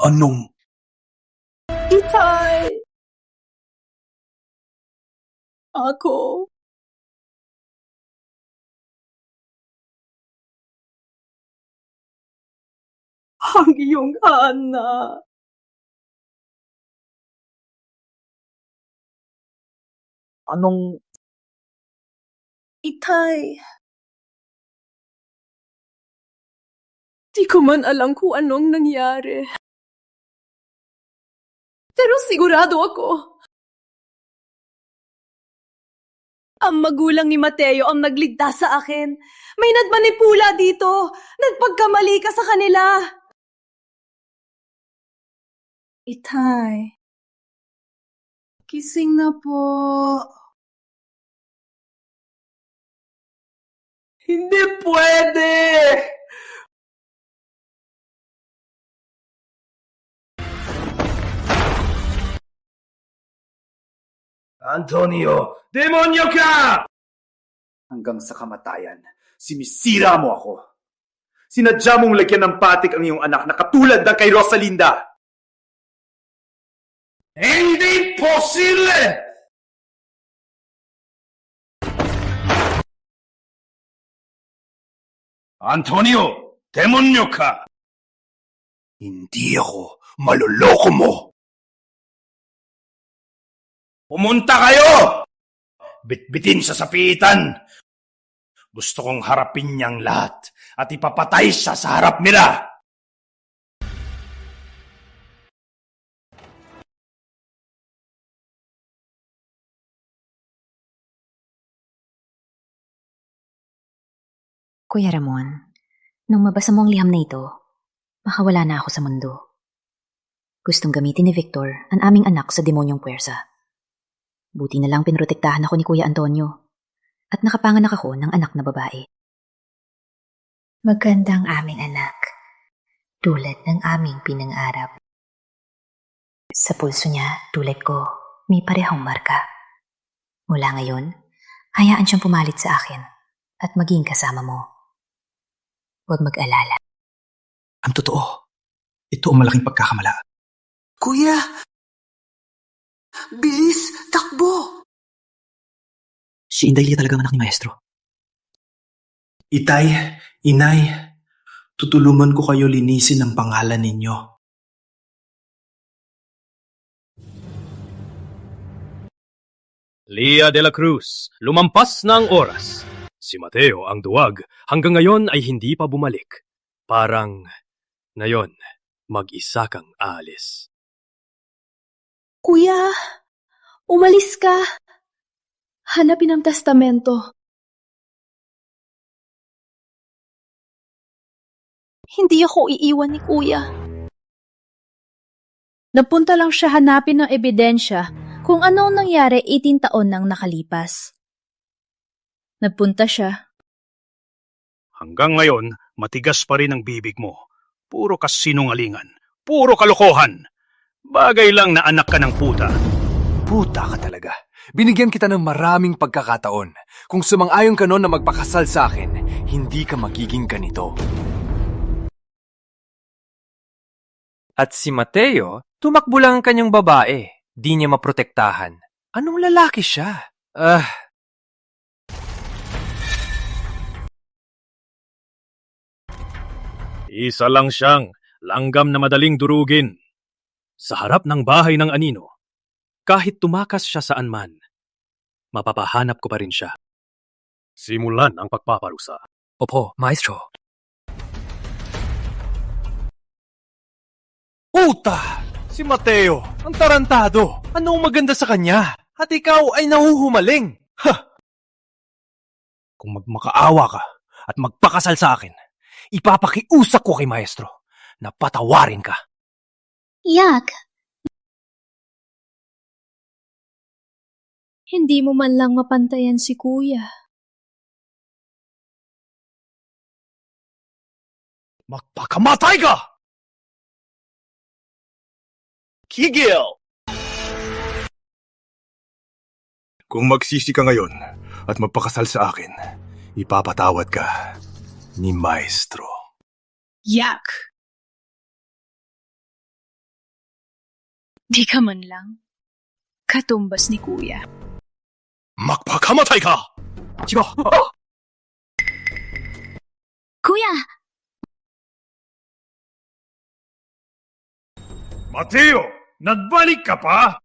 Anong? Itay. Ako. Ang iyong anak. Anong? Itay. Di ko man alam kung anong nangyari. Pero sigurado ako. Ang magulang ni Mateo ang nagligtas sa akin. May nagmanipula dito. Nagpagkamali ka sa kanila. Itay. Kising na po. Hindi pwede! Antonio, demonyo ka! Hanggang sa kamatayan, sinisira mo ako. Sinadya mong lagyan ng patik ang iyong anak na katulad ng kay Rosalinda. Hindi posible! Antonio, demonyo ka! Hindi ako maloloko mo! Pumunta kayo! Bitbitin sa sapitan! Gusto kong harapin niyang lahat at ipapatay siya sa harap nila! Kuya Ramon, nung mabasa mo ang liham na ito, makawala na ako sa mundo. Gustong gamitin ni Victor ang aming anak sa demonyong puwersa. Buti na lang pinrotektahan ako ni Kuya Antonio at nakapanganak ako ng anak na babae. Magandang aming anak, tulad ng aming pinang-arap. Sa pulso niya, tulad ko, may parehong marka. Mula ngayon, hayaan siyang pumalit sa akin at maging kasama mo. Huwag mag-alala. Ang totoo, ito ang malaking pagkakamala. Kuya! Bilis! Takbo! Si Inday talaga ang anak ni Maestro. Itay, Inay, tutulungan ko kayo linisin ang pangalan ninyo. Lia de la Cruz, lumampas na ang oras. Si Mateo ang duwag hanggang ngayon ay hindi pa bumalik. Parang, ngayon, mag-isa kang aalis. Kuya, umalis ka. Hanapin ang testamento. Hindi ako iiwan ni Kuya. Napunta lang siya hanapin ng ebidensya kung ano ang nangyari 18 taon nang nakalipas. Nagpunta siya. Hanggang ngayon, matigas pa rin ang bibig mo. Puro kasinungalingan. Puro kalokohan. Bagay lang na anak ka ng puta. Puta ka talaga. Binigyan kita ng maraming pagkakataon. Kung sumang-ayon ka noon na magpakasal sa akin, hindi ka magiging ganito. At si Mateo, tumakbo lang ang kanyang babae. Di niya maprotektahan. Anong lalaki siya? Isa lang siyang langgam na madaling durugin. Sa harap ng bahay ng anino, kahit tumakas siya saan man, mapapahanap ko pa rin siya. Simulan ang pagpaparusa. Opo, Maestro. Puta! Si Mateo, ang tarantado. Anong maganda sa kanya? At ikaw ay nahuhumaling. Ha! Kung magmakaawa ka at magpakasal sa akin, ipapakiusak ko kay Maestro na patawarin ka. Yak, Hindi mo man lang mapantayan si Kuya. Magpakamatay ka! Kigil! Kung magsisi ka ngayon at magpakasal sa akin, ipapatawad ka ni Maestro. Yak! Di ka man lang katumbas ni Kuya. Magpakamatay ka! Sigo! Kuya! Mateo, nagbalik ka pa?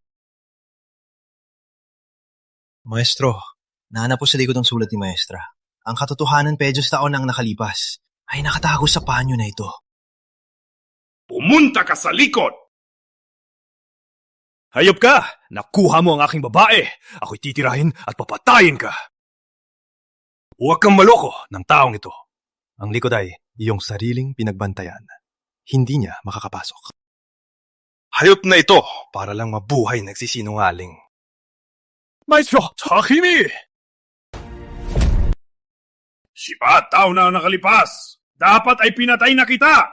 Maestro, nahanap po sa likod ng sulat ni Maestra. Ang katotohanan pedyos taon ang nakalipas ay nakatago sa panyo na ito. Pumunta ka sa likod! Hayop ka! Nakuha mo ang aking babae! Ako'y titirahin at papatayin ka! Huwag kang maloko ng taong ito. Ang likod ay iyong sariling pinagbantayan. Hindi niya makakapasok. Hayop na ito para lang mabuhay nagsisinungaling. Maestro, Takimi! Siya tao na nakalipas. Dapat ay pinatay na kita.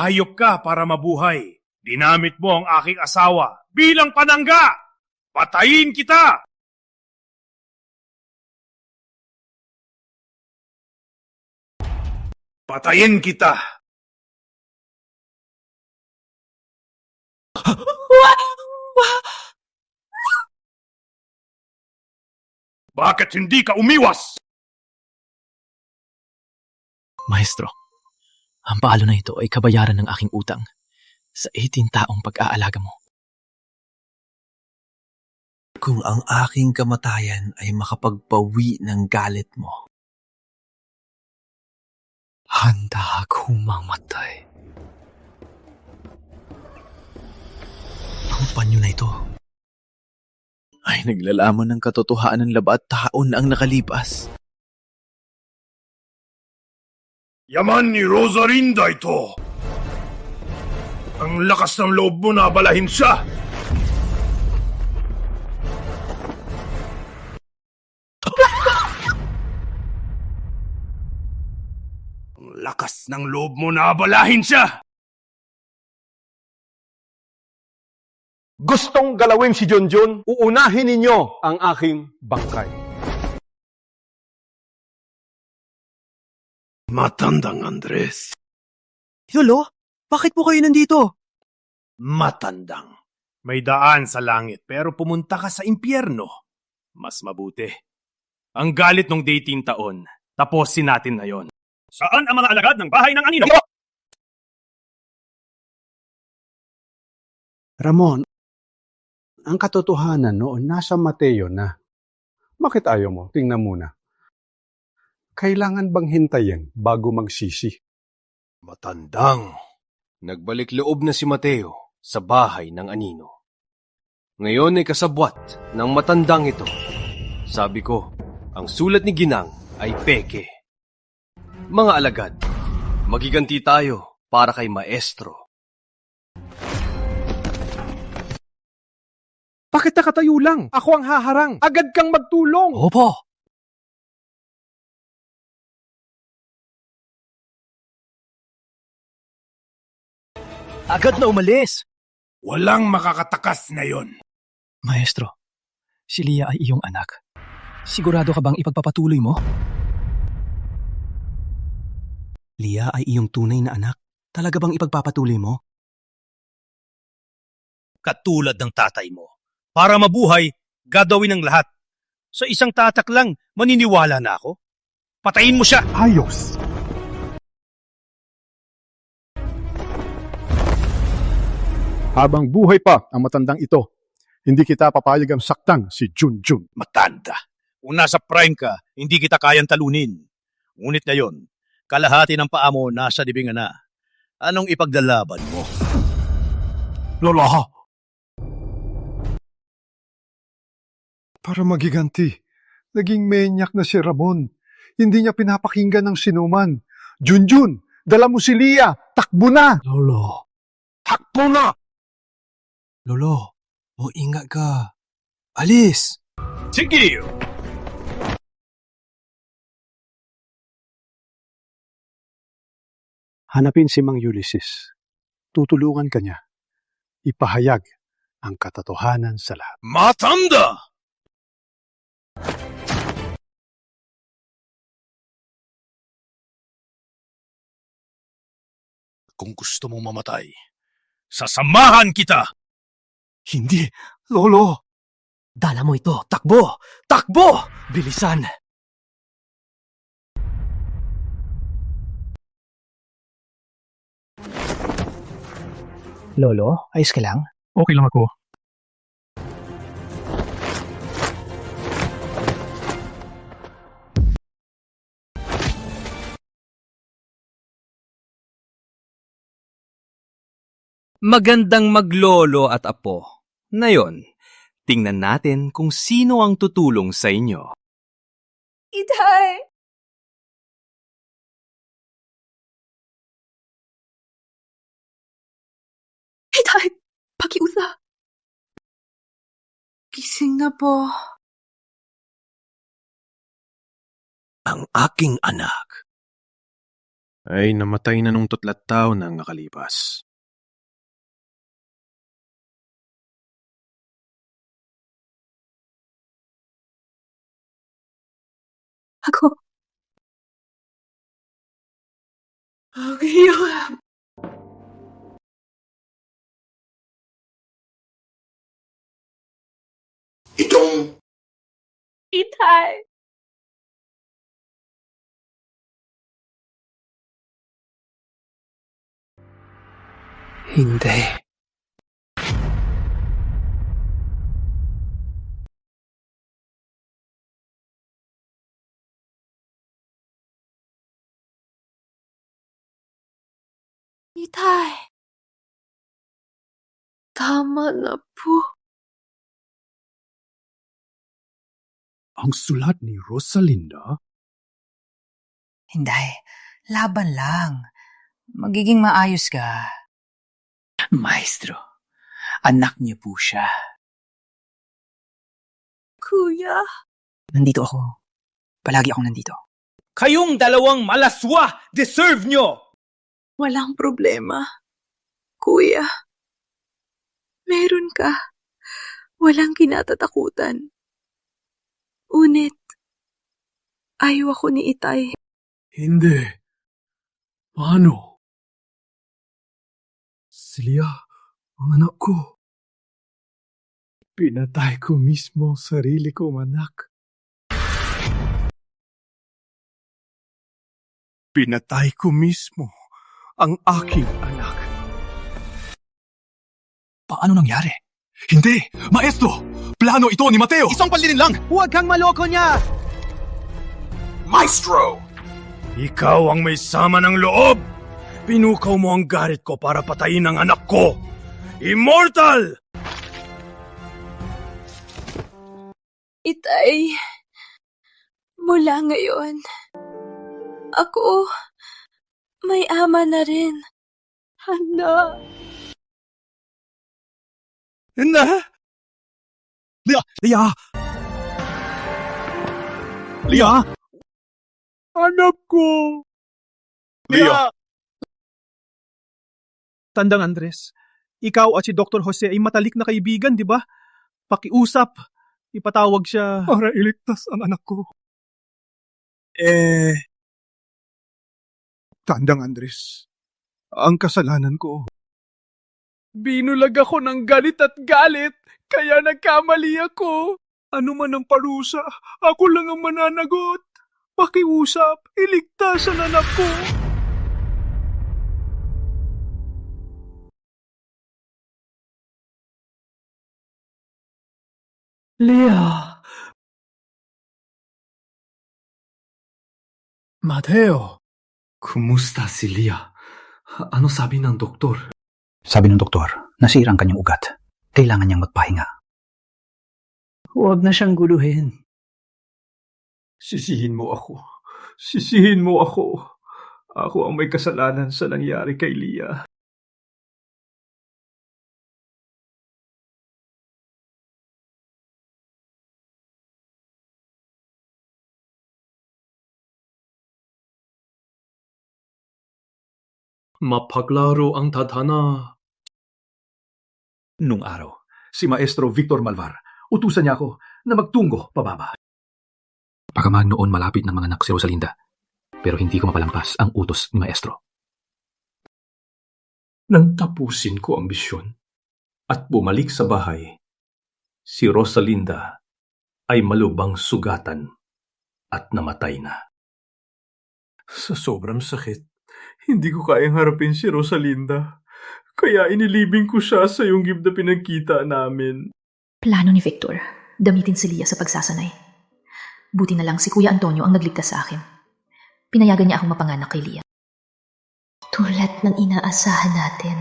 Hayop ka para mabuhay. Dinamit mo ang aking asawa bilang panangga. Patayin kita! Patayin kita! Bakit hindi ka umiwas? Maestro, ang palo na ito ay kabayaran ng aking utang sa 18 taong pag-aalaga mo. Kung ang aking kamatayan ay makapagpawi ng galit mo, handa akong mamatay. Ang panyo na ito ay naglalaman ng katotohanan labat taon ang nakalipas. Yaman ni Rosarinda ito. Ang lakas ng loob mo na abalahin siya. Ang lakas ng loob mo na abalahin siya. Gustong galawin si Junjun, uunahin ninyo ang aking bangkay. Matandang Andres. Lolo, bakit po kayo nandito? Matandang. May daan sa langit pero pumunta ka sa impyerno. Mas mabuti. Ang galit ng 18 taon, tapusin natin ngayon. Saan ang mga alagad ng bahay ng anino? Ramon, ang katotohanan noon nasa Mateo na. Bakit ayaw mo? Tingnan muna. Kailangan bang hintayin bago magsisi? Matandang. Nagbalik loob na si Mateo sa bahay ng anino. Ngayon ay kasabwat ng matandang ito. Sabi ko, ang sulat ni Ginang ay peke. Mga alagad, magiganti tayo para kay Maestro. Bakit nakatayo lang? Ako ang haharang. Agad kang magtulong. Opo. Agad na umalis. Walang makakatakas na yon. Maestro, si Lia ay iyong anak. Sigurado ka bang ipagpapatuloy mo? Lia ay iyong tunay na anak. Talaga bang ipagpapatuloy mo? Katulad ng tatay mo. Para mabuhay, gagawin ang lahat. Sa isang tatak lang, maniniwala na ako. Patayin mo siya! Ayos! Habang buhay pa ang matandang ito, hindi kita papayag ang saktan si Junjun. Matanda. Kung nasa prime ka, hindi kita kayang talunin. Ngunit ngayon, kalahati ng paa mo nasa libingan na. Anong ipagdalaban mo? Lola! Para magiganti, naging manyak na si Ramon. Hindi niya pinapakinggan ng sinuman. Junjun, dala mo si Lia! Takbo na! Lolo. Takbo na! Lolo, ingat ka. Alis! Sige! Hanapin si Mang Ulysses. Tutulungan ka niya. Ipahayag ang katotohanan sa lahat. Matanda! Kung gusto mong mamatay, sasamahan kita! Hindi, Lolo! Dala mo ito. Takbo! Takbo! Bilisan! Lolo, ayos ka lang? Okay lang ako. Magandang maglolo at apo. Ngayon, tingnan natin kung sino ang tutulong sa inyo. Itay! Itay! Pakiusa! Gising na po. Ang aking anak ay namatay na nung 3 taon nang nakalipas. Ako. Ang hirap. Itong... Itay! Hindi. Itay. Tama na po. Ang sulat ni Rosalinda? Hindi. Laban lang. Magiging maayos ka. Maestro, anak niyo po siya. Kuya. Nandito ako. Palagi akong nandito. Kayong dalawang malaswa! Deserve nyo! Walang problema. Kuya. Meron ka. Walang kinatatakutan. Unit, ayaw ako ni Itay. Hindi. Paano? Celia, ang anak ko. Pinatay ko mismo ang sarili kong anak. Pinatay ko mismo ang aking anak. Paano nangyari? Hindi! Maestro! Plano ito ni Mateo! Isang panlinin lang! Huwag kang maloko niya! Maestro! Ikaw ang may sama ng loob! Pinukaw mo ang galit ko para patayin ang anak ko! Immortal! Itay, mula ngayon, ako may ama na rin. Handa. Na? Lia! Lia! Lia! Anak ko! Lia! Tandang Andres, ikaw at si Dr. Jose ay matalik na kaibigan, di ba? Pakiusap, ipatawag siya. Para iligtas ang anak ko. Tandang Andres, ang kasalanan ko. Binulag ako ng galit at galit, kaya nagkamali ako. Ano man ang parusa, ako lang ang mananagot. Pakiusap, iligtas ang anak ko. Leah! Mateo! Kumusta si Lia? Ano sabi ng doktor? Sabi ng doktor, nasira ang kanyang ugat. Kailangan niyang magpahinga. Huwag na siyang guluhin. Sisihin mo ako. Sisihin mo ako. Ako ang may kasalanan sa nangyari kay Lia. Mapaglaro ang tadhana. Nung araw, si Maestro Victor Malvar, utusan niya ako na magtungo pababa. Pagkamahal noon malapit ng mga anak si Rosalinda, pero hindi ko mapalampas ang utos ni Maestro. Nang tapusin ko ang misyon at bumalik sa bahay, si Rosalinda ay malubhang sugatan at namatay na. Sa sobrang sakit, hindi ko kayang harapin si Rosalinda. Kaya inilibing ko siya sa yunggib na pinagkita namin. Plano ni Victor, gamitin si Lia sa pagsasanay. Buti na lang si Kuya Antonio ang nagligtas sa akin. Pinayagan niya akong mapanganak kay Lia. Tulad ng inaasahan natin.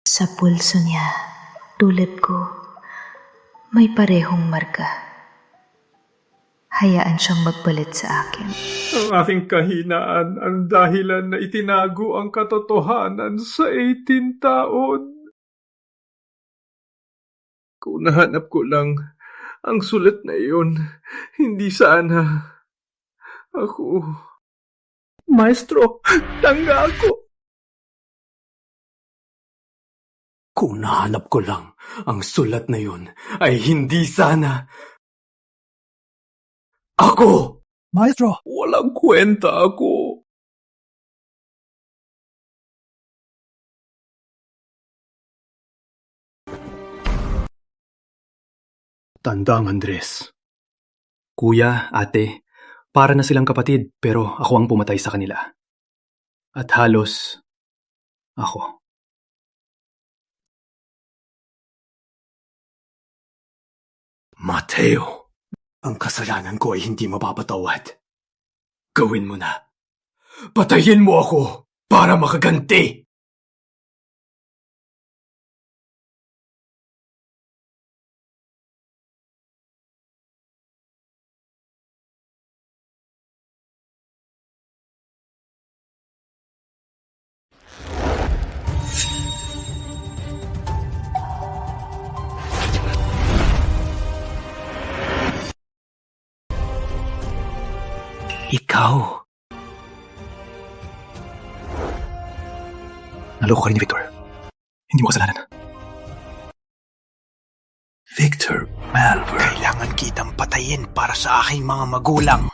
Sa pulso niya, tulad ko, may parehong marka. Hayaan siyang magpalit sa akin. Ang aking kahinaan ang dahilan na itinago ang katotohanan sa 18 taon. Kung nahanap ko lang ang sulat na iyon, hindi sana ako... Maestro, tangga ako! Kung nahanap ko lang ang sulat na iyon, ay hindi sana... Ako! Maestro! Walang kwenta ako. Tandang Andres. Kuya, ate, para na silang kapatid pero ako ang pumatay sa kanila. At halos ako. Mateo, ang kasalanan ko ay hindi mapapatawad. Gawin mo na. Patayin mo ako para makaganti. Ikaw. Naloko ka rin ni Victor. Hindi mo kasalanan. Victor Malvar. Kailangan kitang patayin para sa aking mga magulang.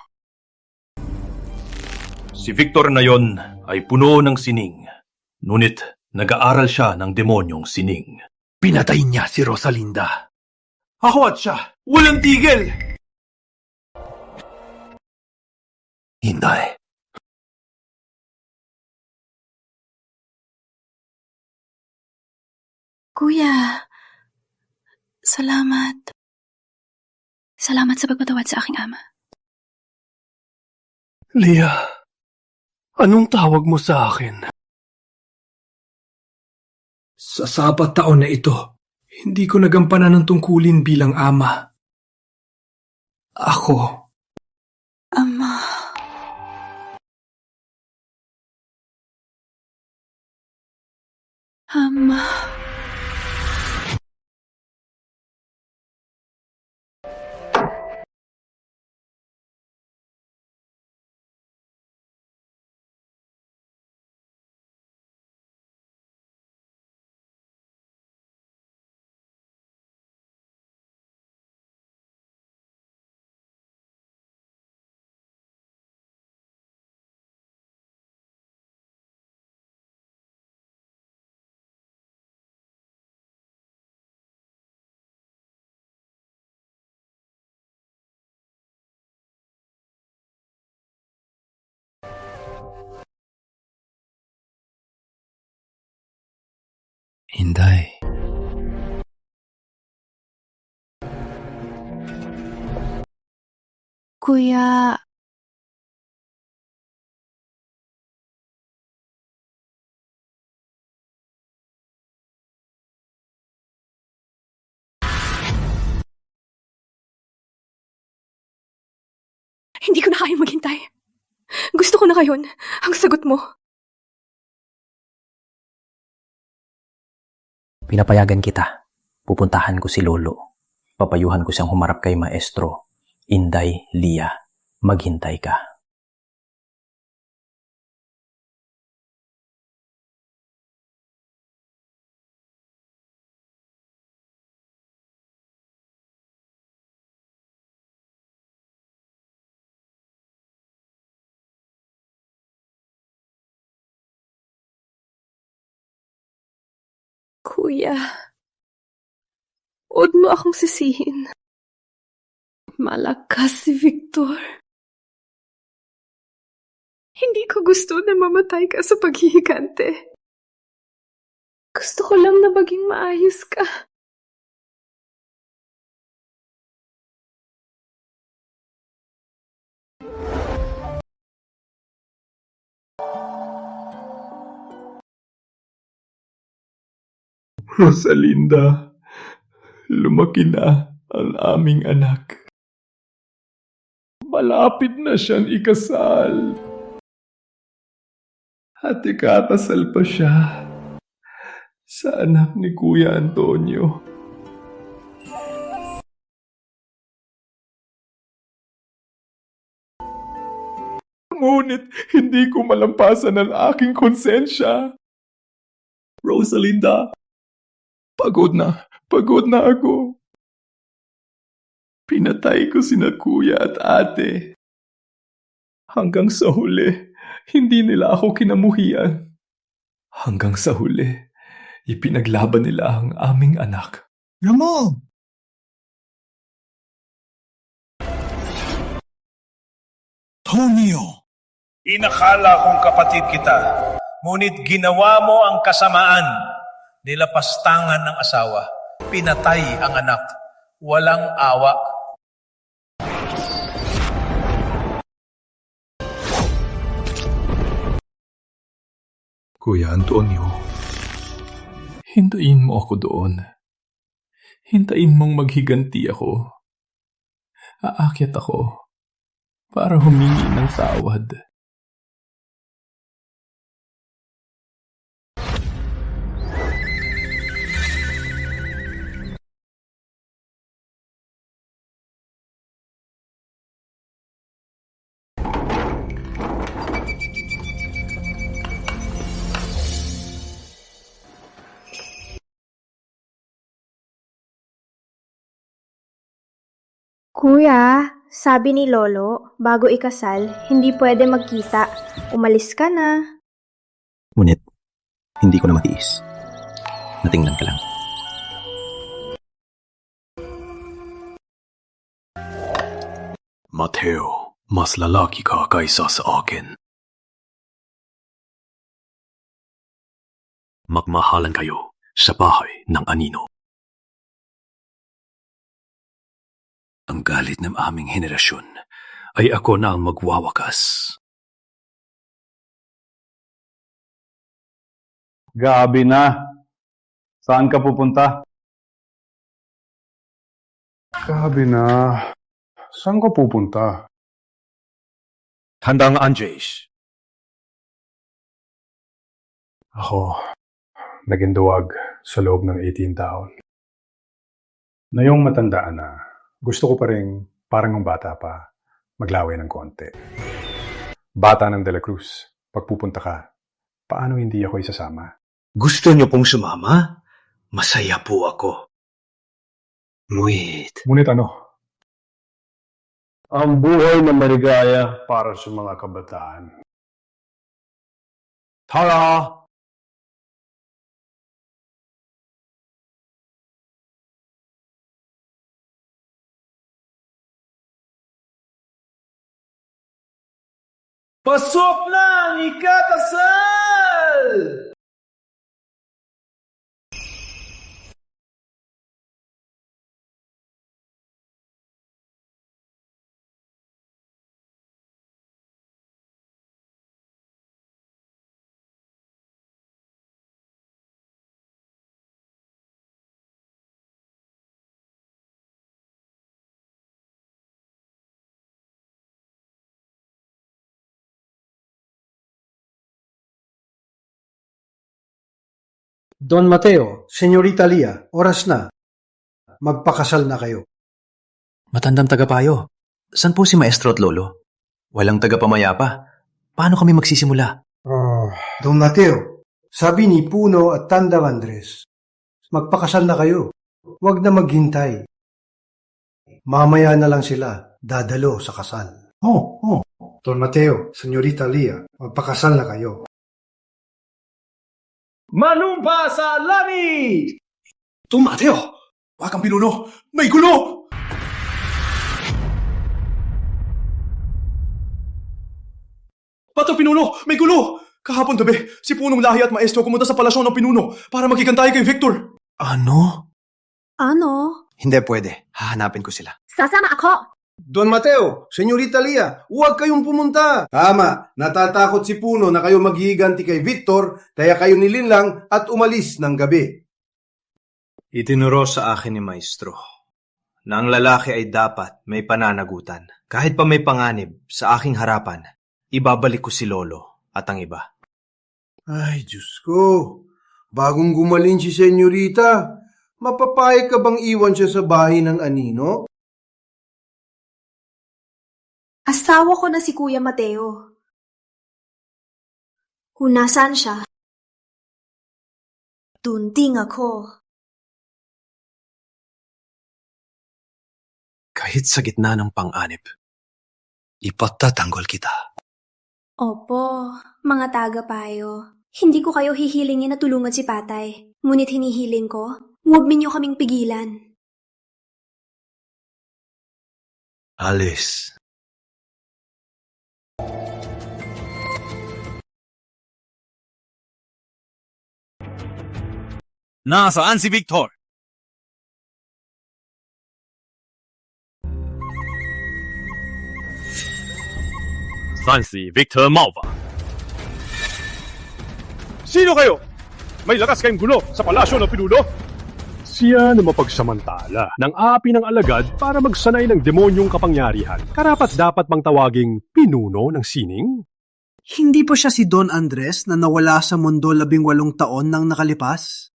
Si Victor na yon ay puno ng sining. Ngunit nag-aaral siya ng demonyong sining. Pinatay niya si Rosalinda. Ako at siya, walang tigil! Inday. Kuya, salamat. Salamat sa pagpatawad sa aking ama. Lia, anong tawag mo sa akin? Sa 4 taon na ito, hindi ko nagampanan ng tungkulin bilang ama. Ako. Ama. Ama. Inday. Kuya, Hindi ko na kayang maghintay. Gusto ko na ngayon ang sagot mo. Pinapayagan kita. Pupuntahan ko si Lolo. Papayuhan ko siyang humarap kay Maestro. Inday, Lia, maghintay ka. Kuya, huwag mo akong sisihin. Malakas si Victor. Hindi ko gusto na mamatay ka sa paghihikante. Gusto ko lang na maging maayos ka. Rosalinda, lumaki na ang aming anak. Malapit na siyang ikasal. At ikatasal pa siya sa anak ni Kuya Antonio. Ngunit hindi ko malampasan ang aking konsensya. Rosalinda, pagod na ako. Pinatay ko sina kuya at ate. Hanggang sa huli, hindi nila ako kinamuhian. Hanggang sa huli, ipinaglaban nila ang aming anak. Ramo! Tonio! Inakala kong kapatid kita, ngunit ginawa mo ang kasamaan. Nilapastangan ng asawa, pinatay ang anak, walang awa. Kuya Antonio, hintayin mo ako doon. Hintayin mong maghiganti ako. Aakyat ako para humingi ng tawad. Kuya, sabi ni Lolo, bago ikasal, hindi pwede magkita. Umalis ka na. Ngunit, hindi ko na matiis. Natingnan ka lang. Mateo, mas lalaki ka kaysa sa akin. Magmahalan kayo sa bahay ng anino. Ang galit ng aming henerasyon ay ako na ang magwawakas. Gabi na. Saan ka pupunta? Gabi na. Saan ka pupunta? Handang Anjes. Ako, naging duwag sa loob ng 18 taon. Na yung matandaan na, gusto ko pa rin, parang ng bata pa, maglaway ng konti. Bata ng De La Cruz, pagpupunta ka, paano hindi ako isasama? Gusto niyo pong sumama? Masaya po ako. Ngunit ano? Ang buhay na maligaya para sa mga kabataan. Tara! Pasok na ang ikakasal! Don Mateo, Senyorita Lia, oras na. Magpakasal na kayo. Matandang tagapayo. San po si Maestro at Lolo? Walang tagapamayapa. Paano kami magsisimula? Don Mateo, sabi ni Puno at Tandang Andres, magpakasal na kayo. Huwag na maghintay. Mamaya na lang sila dadalo sa kasal. Don Mateo, Senyorita Lia, magpakasal na kayo. Manumpa sa lani! Don Mateo! Wag kang pinuno! May gulo! Pato Pinuno! May gulo! Kahapon gabi, si Punong Lahi at Maestro kumunta sa palasyon ng Pinuno para magkikantay kay Victor. Ano? Ano? Hindi pwede. Hahanapin ko sila. Sasama ako! Don Mateo, Senyorita Lia, huwag kayong pumunta. Tama, natatakot si Puno na kayo maghihiganti kay Victor, kaya kayo nilinlang at umalis ng gabi. Itinuro sa akin ni Maestro na ang lalaki ay dapat may pananagutan. Kahit pa may panganib sa aking harapan, ibabalik ko si Lolo at ang iba. Ay, Diyos ko. Bagong gumaling si Senyorita, mapapayag ka bang iwan siya sa bahay ng anino? Asawa ko na si Kuya Mateo. Kung nasaan siya, tunting ako. Kahit sa gitna ng pang-anib, ipatatanggol kita. Opo, mga tagapayo. Hindi ko kayo hihilingin na tulungan si Patay. Ngunit hinihiling ko, huwag ninyo kaming pigilan. Alice. Nasaan si Victor? Saan si Victor Malva? Sino kayo? May lakas kayong gulo sa palasyo ng Pinuno? Siya na mapagsamantala ng api ng alagad para magsanay ng demonyong kapangyarihan. Karapat dapat bang tawaging pinuno ng sining? Hindi po siya si Don Andres na nawala sa mundo 18 taon nang nakalipas?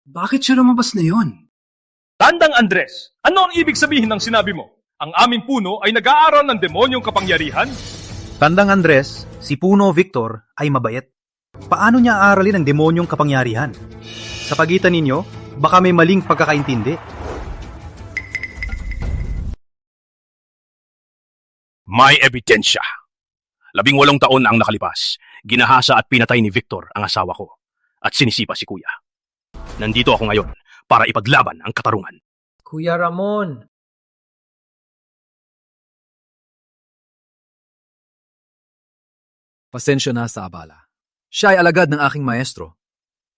Bakit siya lumabas na yon? Tandang Andres, ano ang ibig sabihin ng sinabi mo? Ang aming Puno ay nag-aaral ng demonyong kapangyarihan? Tandang Andres, si Puno Victor ay mabait. Paano niya aaralin ang demonyong kapangyarihan? Sa pagitan ninyo, baka may maling pagkakaintindi. May ebidensya. 18 taon na ang nakalipas. Ginahasa at pinatay ni Victor ang asawa ko. At sinisipa si Kuya. Nandito ako ngayon para ipaglaban ang katarungan. Kuya Ramon, Pasensya na sa abala. Siya ay alagad ng aking maestro.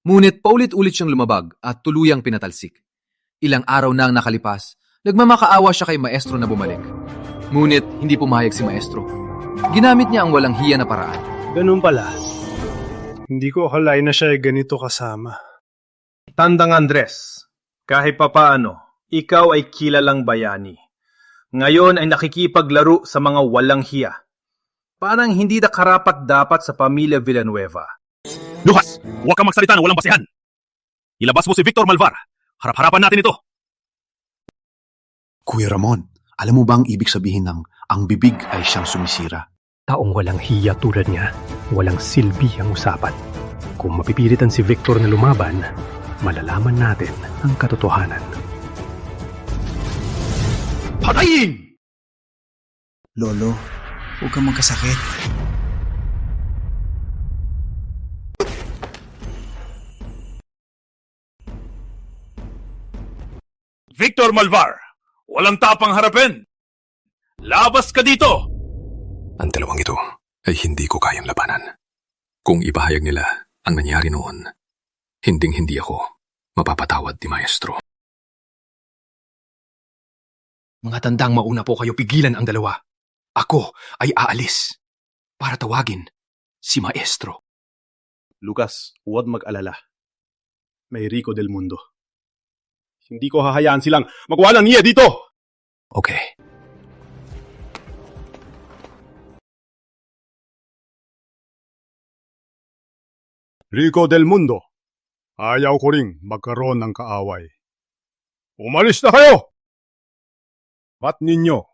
Ngunit paulit-ulit siyang lumabag at tuluyang pinatalsik. Ilang araw na ang nakalipas, nagmamakaawa siya kay maestro na bumalik. Ngunit hindi pumayag si maestro. Ginamit niya ang walang hiya na paraan. Ganun pala. Hindi ko akalain na siya ay ganito kasama. Tandang Andres, kahit papaano, ikaw ay kilalang bayani. Ngayon ay nakikipaglaro sa mga walang hiya. Parang hindi na karapat-dapat sa pamilya Villanueva. Lucas, huwag kang magsalita na walang basihan. Ilabas mo si Victor Malvar. Harap-harapan natin ito. Kuya Ramon, alam mo ba ang ibig sabihin ng ang bibig ay siyang sumisira? Taong walang hiya tulad niya, walang silbi ang usapan. Kung mapipilitan si Victor na lumaban, malalaman natin ang katotohanan. Patayin! Lolo, huwag kang magkasakit. Victor Malvar, walang tapang harapin. Labas ka dito! Ang dalawang ito ay hindi ko kayang labanan. Kung ipahayag nila ang nangyari noon, hinding-hindi ako mapapatawad ni Maestro. Mga tandang mauna po kayo pigilan ang dalawa. Ako ay aalis para tawagin si Maestro. Lucas, huwag mag-alala. May Rico del Mundo. Hindi ko hahayaan silang magwalang niya dito! Okay. Rico del Mundo, Ayaw ko ring magkaroon ng kaaway. Umalis na kayo! Ba't ninyo?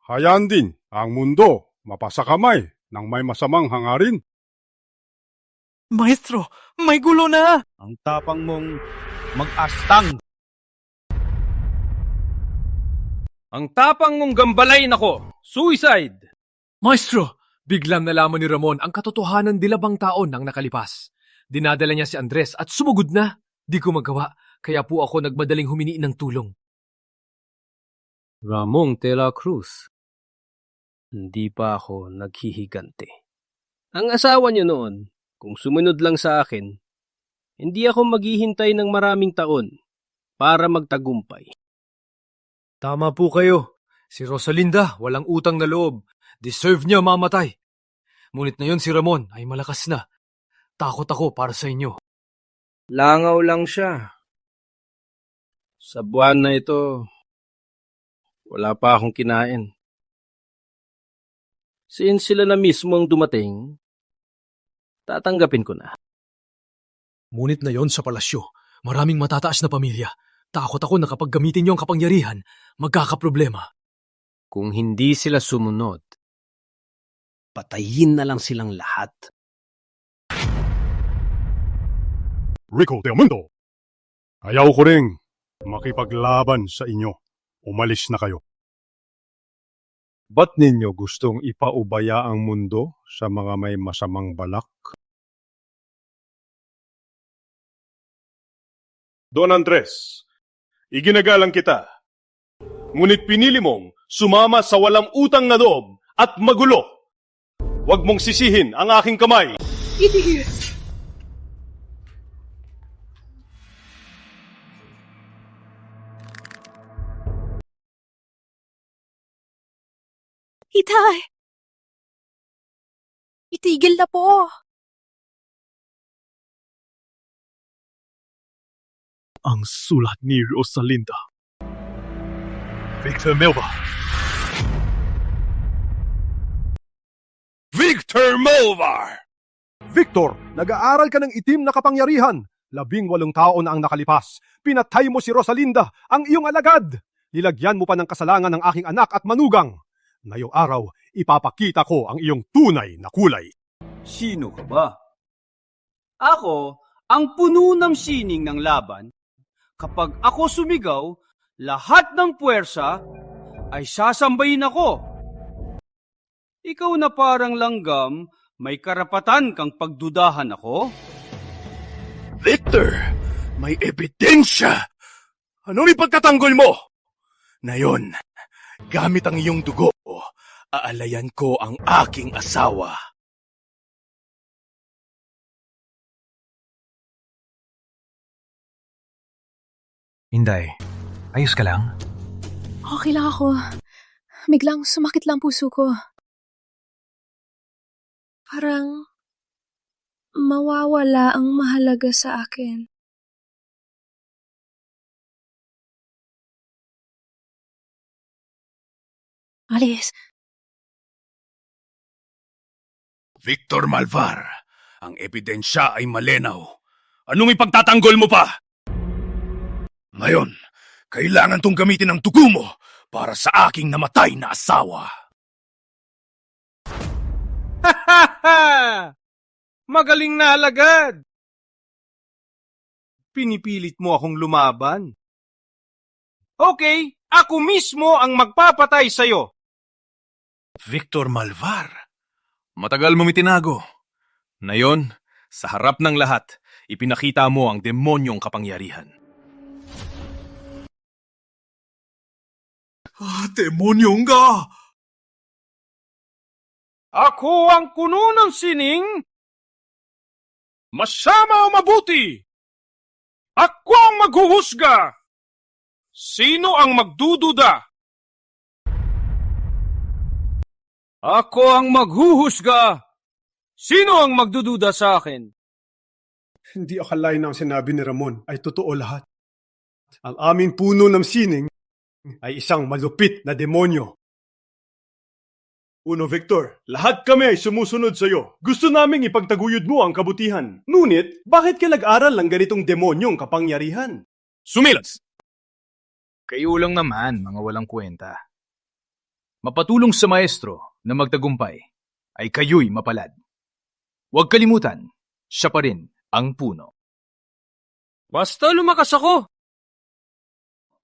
Hayaan din ang mundo mapasakamay ng may masamang hangarin. Maestro, may gulo na! Ang tapang mong mag-astang. Ang tapang mong gambalain ako! Suicide! Maestro, biglang nalaman ni Ramon ang katotohanan dilabang taon ng nakalipas. Dinadala niya si Andres at sumugod na. Di ko magawa, kaya po ako nagmadaling humingi ng tulong. Ramon de la Cruz. Hindi pa ako naghihigante. Ang asawa niyo noon, kung sumunod lang sa akin, hindi ako maghihintay ng maraming taon para magtagumpay. Tama po kayo. Si Rosalinda, walang utang na loob. Deserve niya mamatay. Ngunit na yun si Ramon ay malakas na. Takot ako para sa inyo. Langaw lang siya. Sa buwan na ito, wala pa akong kinain. Since sila na mismo ang dumating, tatanggapin ko na. Ngunit na yon sa palasyo, maraming matataas na pamilya. Takot ako na kapag gamitin niyo ang kapangyarihan, magkakaproblema. Kung hindi sila sumunod, patayin na lang silang lahat. Rico Del Mundo, ayaw ko ring makipaglaban sa inyo. Umalis na kayo. Ba't ninyo gustong ipaubaya ang mundo sa mga may masamang balak? Don Andres, iginagalang kita. Ngunit pinili mong sumama sa walang utang na loob at magulo. Huwag mong sisihin ang aking kamay. Idir! Itay! Itigil na po. Ang sulat ni Rosalinda. Victor Melva. Victor Malvar! Victor, nag-aaral ka ng itim na kapangyarihan. 18 taon na ang nakalipas. Pinatay mo si Rosalinda, ang iyong alagad. Nilagyan mo pa ng kasalangan ng aking anak at manugang. Ngayong araw, ipapakita ko ang iyong tunay na kulay. Sino ka ba? Ako ang puno ng sining ng laban. Kapag ako sumigaw, lahat ng puwersa ay sasambayin ako. Ikaw na parang langgam, may karapatan kang pagdudahan ako? Victor, may ebidensya! Anong ipagtatanggol mo? Ngayon, gamit ang iyong dugo, aalayan ko ang aking asawa. Inday, ayos ka lang? Okay lang ako. Biglang sumakit lang puso ko. Parang mawawala ang mahalaga sa akin. Alice. Victor Malvar, ang ebidensya ay malinaw. Anong ipagtatanggol mo pa? Ngayon, kailangan tong gamitin ang dugo mo para sa aking namatay na asawa. Magaling na alagad! Pinipilit mo akong lumaban. Okay, ako mismo ang magpapatay sa'yo. Victor Malvar, matagal mo mitinago. Ngayon, sa harap ng lahat, ipinakita mo ang demonyong kapangyarihan. Demonyong ka! Ako ang kuno ng sining. Masama o mabuti. Ako ang maghuhusga. Sino ang magdududa? Ako ang maghuhusga. Sino ang magdududa sa akin? Hindi akalain na ang sinabi ni Ramon ay totoo lahat. Ang aming puno ng sining ay isang malupit na demonyo. Uno Victor, lahat kami ay sumusunod sa iyo. Gusto naming ipagtaguyod mo ang kabutihan. Ngunit, bakit ka nag-aral ng ganitong demonyong kapangyarihan? Sumilas! Kayo lang naman, mga walang kwenta. Mapatulong sa maestro na magtagumpay ay kayo'y mapalad. Huwag kalimutan, siya pa rin ang puno. Basta lumakas ako.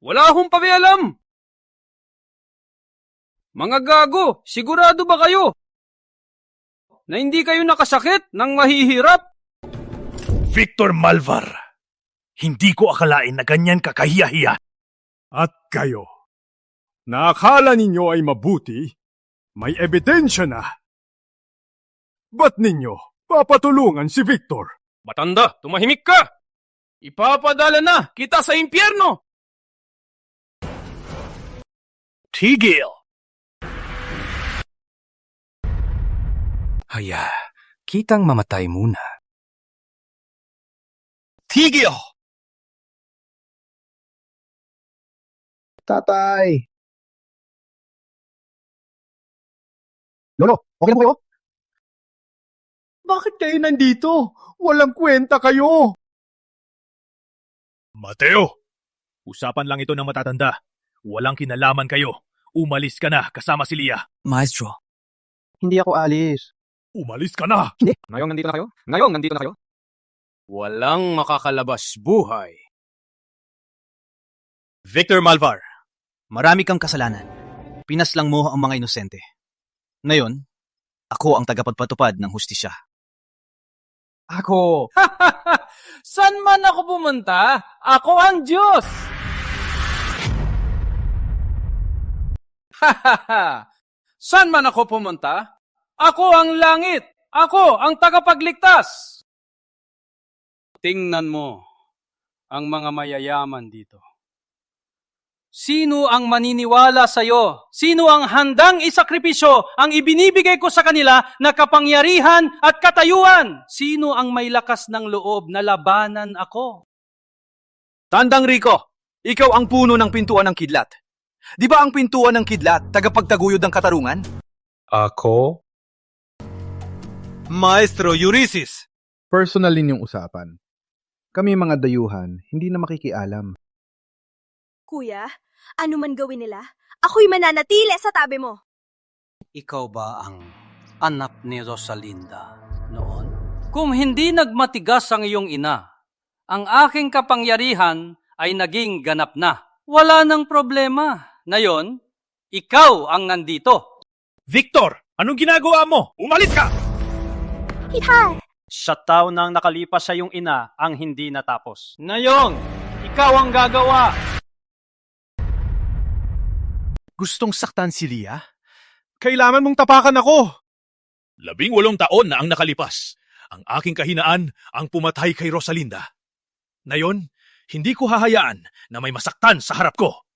Wala akong pakialam. Mga gago, sigurado ba kayo na hindi kayo nakasakit ng mahihirap? Victor Malvar, hindi ko akalain na ganyan kakahiya-hiya. At kayo, na akala ninyo ay mabuti, may ebidensya na. Ba't ninyo papatulungan si Victor? Matanda, tumahimik ka! Ipapadala na kita sa impyerno! Tigil! Haya, kitang mamatay muna. Tigil! Tatay! Lolo, okay na po kayo? Bakit kayo nandito? Walang kwenta kayo! Mateo, usapan lang ito ng matatanda. Walang kinalaman kayo. Umalis ka na kasama si Lia. Maestro, hindi ako alis. Umalis ka na! Hindi. Ngayong nandito na kayo? Ngayong nandito na kayo? Walang makakalabas buhay. Victor Malvar, marami kang kasalanan. Pinaslang mo ang mga inosente. Ngayon, ako ang tagapagpatupad ng hustisya. Ako! San man ako pumunta, ako ang Diyos! San man ako pumunta, ako ang langit! Ako ang tagapagligtas! Tingnan mo ang mga mayayaman dito. Sino ang maniniwala sa iyo? Sino ang handang isakripisyo ang ibinibigay ko sa kanila na kapangyarihan at katayuan? Sino ang may lakas ng loob na labanan ako? Tandang Rico, ikaw ang puno ng pintuan ng kidlat. Di ba ang pintuan ng kidlat tagapagtaguyod ng katarungan? Ako? Maestro Eurysis! Personal ninyong usapan. Kami mga dayuhan, hindi na makikialam. Kuya, ano man gawin nila, ako'y mananatili sa tabi mo. Ikaw ba ang anak ni Rosalinda noon? Kung hindi nagmatigas ang iyong ina, ang aking kapangyarihan ay naging ganap na. Wala nang problema. Ngayon, ikaw ang nandito. Victor, anong ginagawa mo? Umalis ka! Hitay! Sa taon nang nakalipas sa iyong ina ang hindi natapos. Ngayon, ikaw ang gagawa. Gustong saktan si Lia? Kailangan mong tapakan ako! 18 taon na ang nakalipas. Ang aking kahinaan ang pumatay kay Rosalinda. Ngayon, hindi ko hahayaan na may masaktan sa harap ko.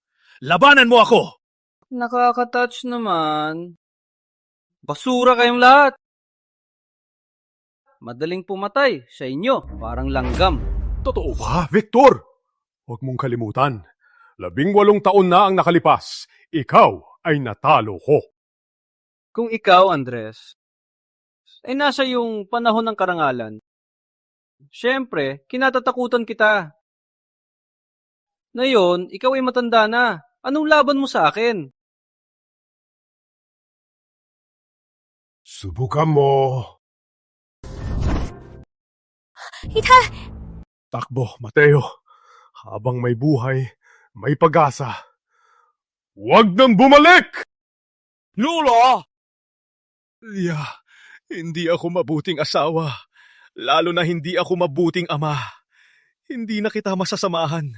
Labanan mo ako! Nakaka-touch naman. Basura kayong lahat. Madaling pumatay sa inyo, parang langgam. Totoo ba, Victor? Huwag mong kalimutan. 18 taon na ang nakalipas. Ikaw ay natalo ko. Kung ikaw, Andres, ay nasa yung panahon ng karangalan, syempre, kinatatakutan kita. Ngayon, ikaw ay matanda na. Anong laban mo sa akin? Subukan mo. Hita! Takbo, Mateo. Habang may buhay, may pag-asa. Huwag nang bumalik! Lolo! Lia, hindi ako mabuting asawa. Lalo na hindi ako mabuting ama. Hindi na kita masasamahan.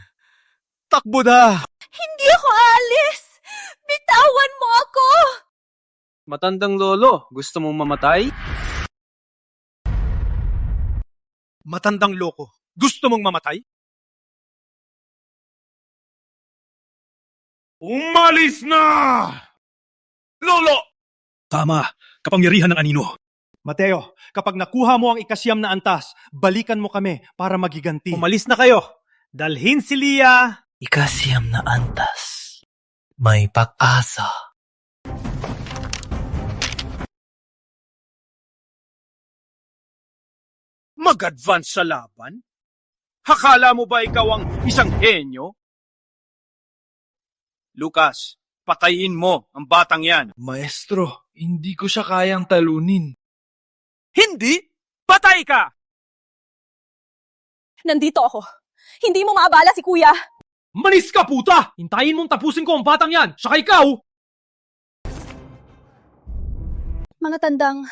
Takbo na! Hindi ako alis! Bitawan mo ako! Matandang lolo, gusto mong mamatay? Matandang loko, gusto mong mamatay? Umalis na! Lolo! Tama, kapangyarihan ng anino. Mateo, kapag nakuha mo ang ikasyam na antas, balikan mo kami para magiganti. Umalis na kayo! Dalhin si Lia! Ikasyam na antas. May pag-asa. mag-advance sa laban? Akala mo ba ikaw ang isang henyo? Lucas, patayin mo ang batang yan. Maestro, hindi ko siya kayang talunin. Hindi? Patay ka! Nandito ako. Hindi mo maabala si Kuya. Manis ka, puta! Hintayin mong tapusin ko ang batang yan, saka ikaw! Mga tandang,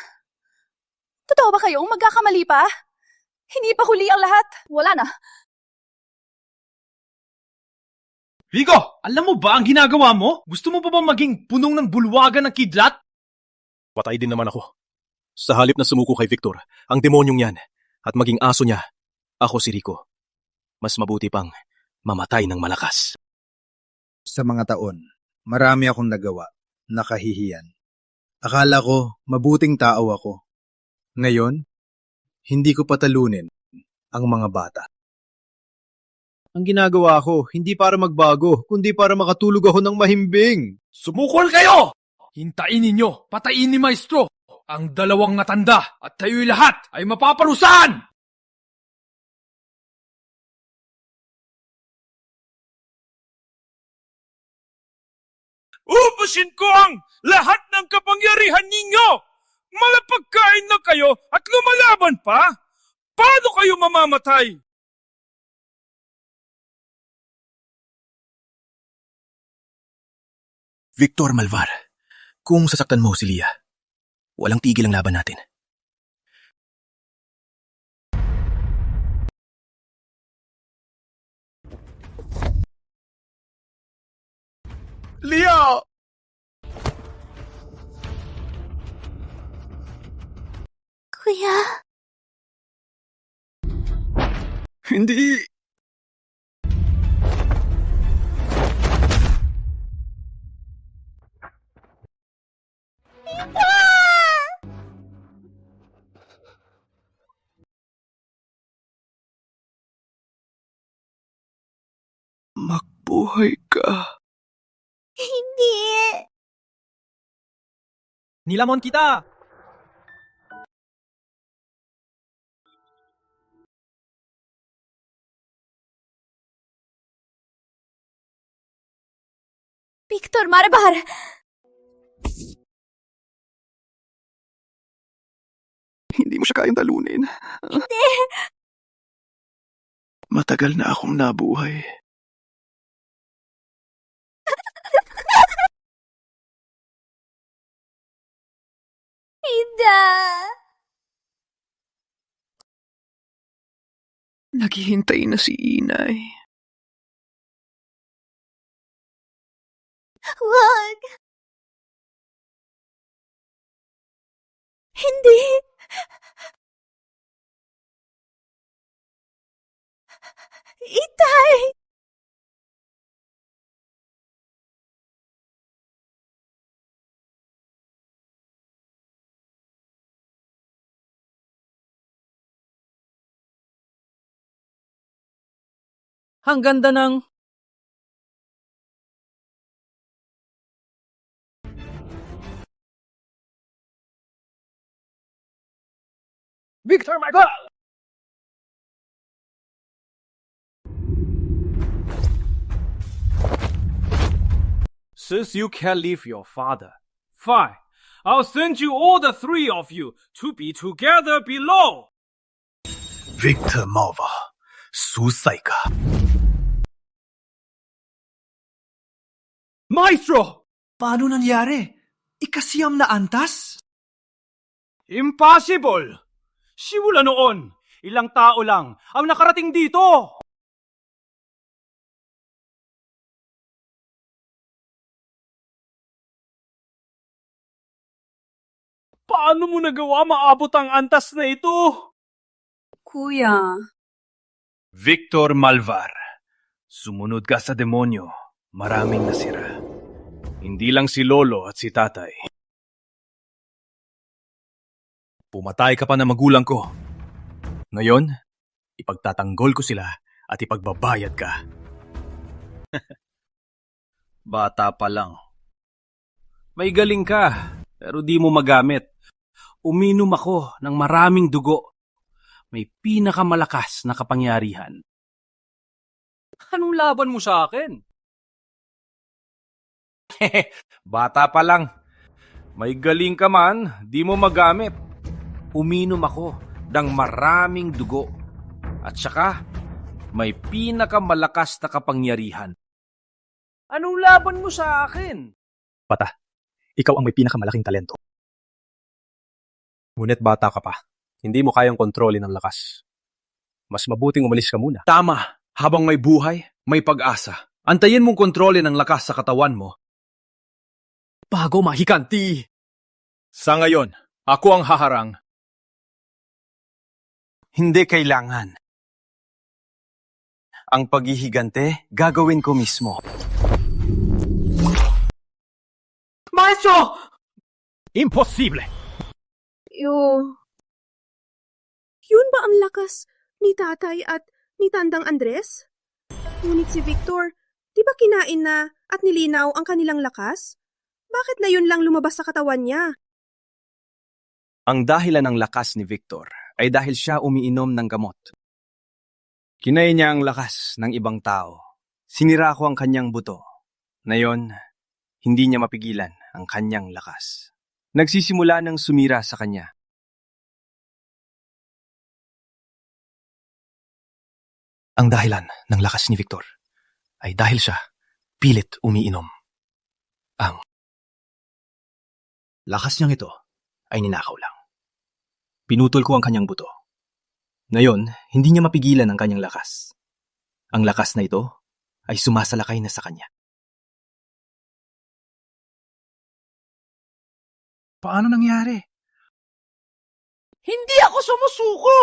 totoo ba kayong magkakamali pa? Hindi pa huli ang lahat. Wala na. Vigo, alam mo ba ang ginagawa mo? Gusto mo pa ba maging punong ng bulwagan ng kidlat? Patay din naman ako. Sa halip na sumuko kay Victor, ang demonyong yan, at maging aso niya, ako si Rico. Mas mabuti pang mamatay ng malakas. Sa mga taon, marami akong nagawa, nakahihiyan. Akala ko mabuting tao ako. Ngayon, hindi ko patalunin ang mga bata. Ang ginagawa ko, hindi para magbago, kundi para makatulog ako ng mahimbing. Sumukol kayo! Hintayin ninyo, patayin ni Maestro ang dalawang matanda at tayo'y lahat ay mapaparusahan! Ubusin ko ang lahat ng kapangyarihan ninyo! Malapagkain na kayo at lumalaban pa? Paano kayo mamamatay? Victor Malvar, kung sasaktan mo si Lia, walang tigil ang laban natin. Lia! Kuya? Hindi! Makbuhay ka. Hindi. Nilamon kita! Victor Marbar! Hindi mo siya kayang talunin. Hindi! Matagal na akong nabuhay. Ida! Naghihintay na si Inay. Wag! Hindi! Itay! Ang ganda ng... Victor, my God! Since you can't leave your father, fine. I'll send you all the three of you to be together below. Victor Malva, susay ka. Maestro! Paano nangyari? Ikasiyam na antas? Impossible! Simula noon, ilang tao lang ang nakarating dito. Paano mo nagawa maabot ang antas na ito? Kuya. Victor Malvar, sumunod ka sa demonyo. Maraming nasira. Hindi lang si Lolo at si Tatay. Pumatay ka pa ng magulang ko. Ngayon, ipagtatanggol ko sila at ipagbabayad ka. Bata pa lang. May galing ka, pero di mo magamit. Uminom ako ng maraming dugo may pinakamalakas na kapangyarihan. Anong laban mo sa akin? Bata pa lang. May galing ka man, di mo magamit. Uminom ako ng maraming dugo. At saka, may pinakamalakas na kapangyarihan. Anong laban mo sa akin? Bata, ikaw ang may pinakamalaking talento. Ngunit bata ka pa. Hindi mo kayang kontrolin ang lakas. Mas mabuting umalis ka muna. Tama. Habang may buhay, may pag-asa. Antayin mong kontrolin ang lakas sa katawan mo. Bago mahikanti! Sa ngayon, ako ang haharang. Hindi kailangan. Ang paghihigante, gagawin ko mismo. Maestro! Imposible! Yun ba ang lakas ni tatay at ni Tandang Andres? Ngunit si Victor, di ba kinain na at nilinaw ang kanilang lakas? Bakit na yun lang lumabas sa katawan niya? Ang dahilan ng lakas ni Victor ay dahil siya umiinom ng gamot. Kinain niya ang lakas ng ibang tao. Sinira ko ang kanyang buto. Ngayon, hindi niya mapigilan ang kanyang lakas. Nagsisimula ng sumira sa kanya. Ang dahilan ng lakas ni Victor ay dahil siya pilit umiinom. Ang lakas niyang ito ay ninakaw lang. Pinutol ko ang kanyang buto. Ngayon, hindi niya mapigilan ang kanyang lakas. Ang lakas na ito ay sumasalakay na sa kanya. Paano nangyari? Hindi ako sumusuko!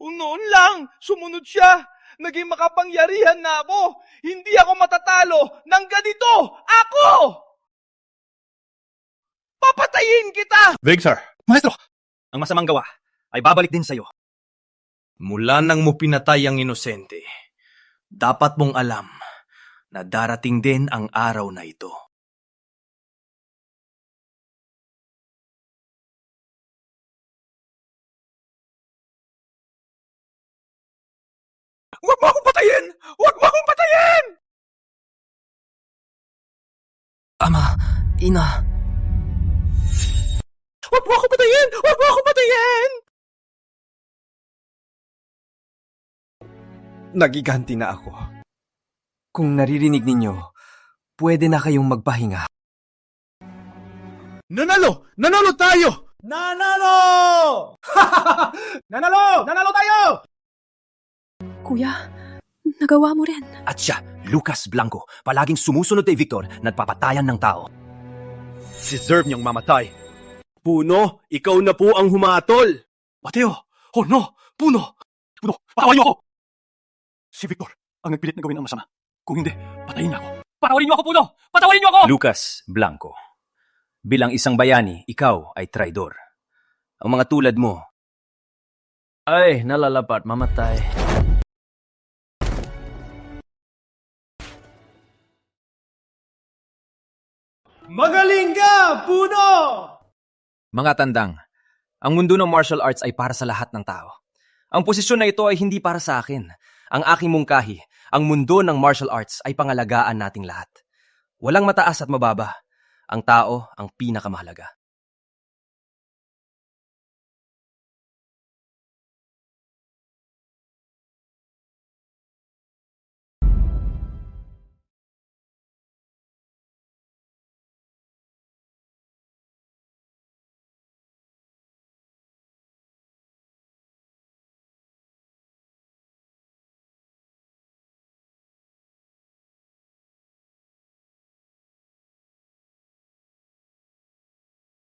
Noon lang, sumunod siya. Naging makapangyarihan na ako. Hindi ako matatalo ng ganito. Ako! Papatayin kita! Victor! Maestro! Ang masamang gawa ay babalik din sa'yo. Mula nang mo pinatay ang inosente, dapat mong alam na darating din ang araw na ito. Huwag mo akong patayin! Huwag mo akong patayin! Ama, ina. Huwag mo akong patayin! Huwag mo akong patayin! Nagiganti na ako. Kung naririnig ninyo, pwede na kayong magpahinga. Nanalo! Nanalo tayo! Nanalo! Nanalo tayo! Kuya, nagawa mo rin. At siya, Lucas Blanco, palaging sumusunod kay Victor, nagpapatayan ng tao. Deserve niyang mamatay. Puno, ikaw na po ang humatol. Mateo! Oh no! Puno! Patawarin niyo ako! Si Victor ang nagpilit na gawin ang masama. Kung hindi, patayin niya ako. Patawarin niyo ako, Puno! Patawarin niyo ako! Lucas Blanco, bilang isang bayani, ikaw ay traidor. Ang mga tulad mo Ay, nalalapat mamatay. Magaling ka, Puno! Mga tandang, ang mundo ng martial arts ay para sa lahat ng tao. Ang posisyon na ito ay hindi para sa akin. Ang aking mungkahi, ang mundo ng martial arts ay pangalagaan nating lahat. Walang mataas at mababa. Ang tao ang pinakamahalaga.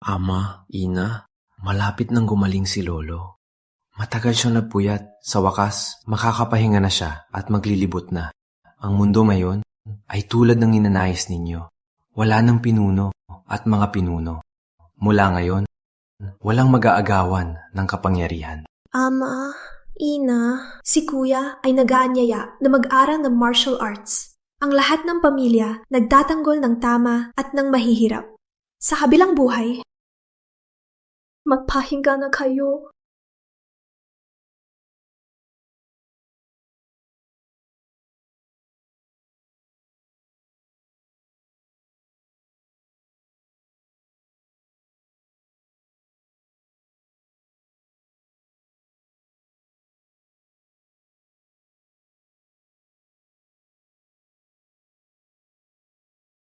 Ama, ina, malapit nang gumaling si Lolo. Matagal siyang nagpuyat. Sa wakas, makakapahinga na siya at maglilibot na. Ang mundo ngayon ay tulad ng ninanais ninyo. Wala nang pinuno at mga pinuno. Mula ngayon, walang mag-aagawan ng kapangyarihan. Ama, ina, si kuya ay nag-aanyaya na mag-aral ng martial arts. Ang lahat ng pamilya nagtatanggol ng tama at ng mahihirap. Sa kabilang buhay, magpahinga na kayo.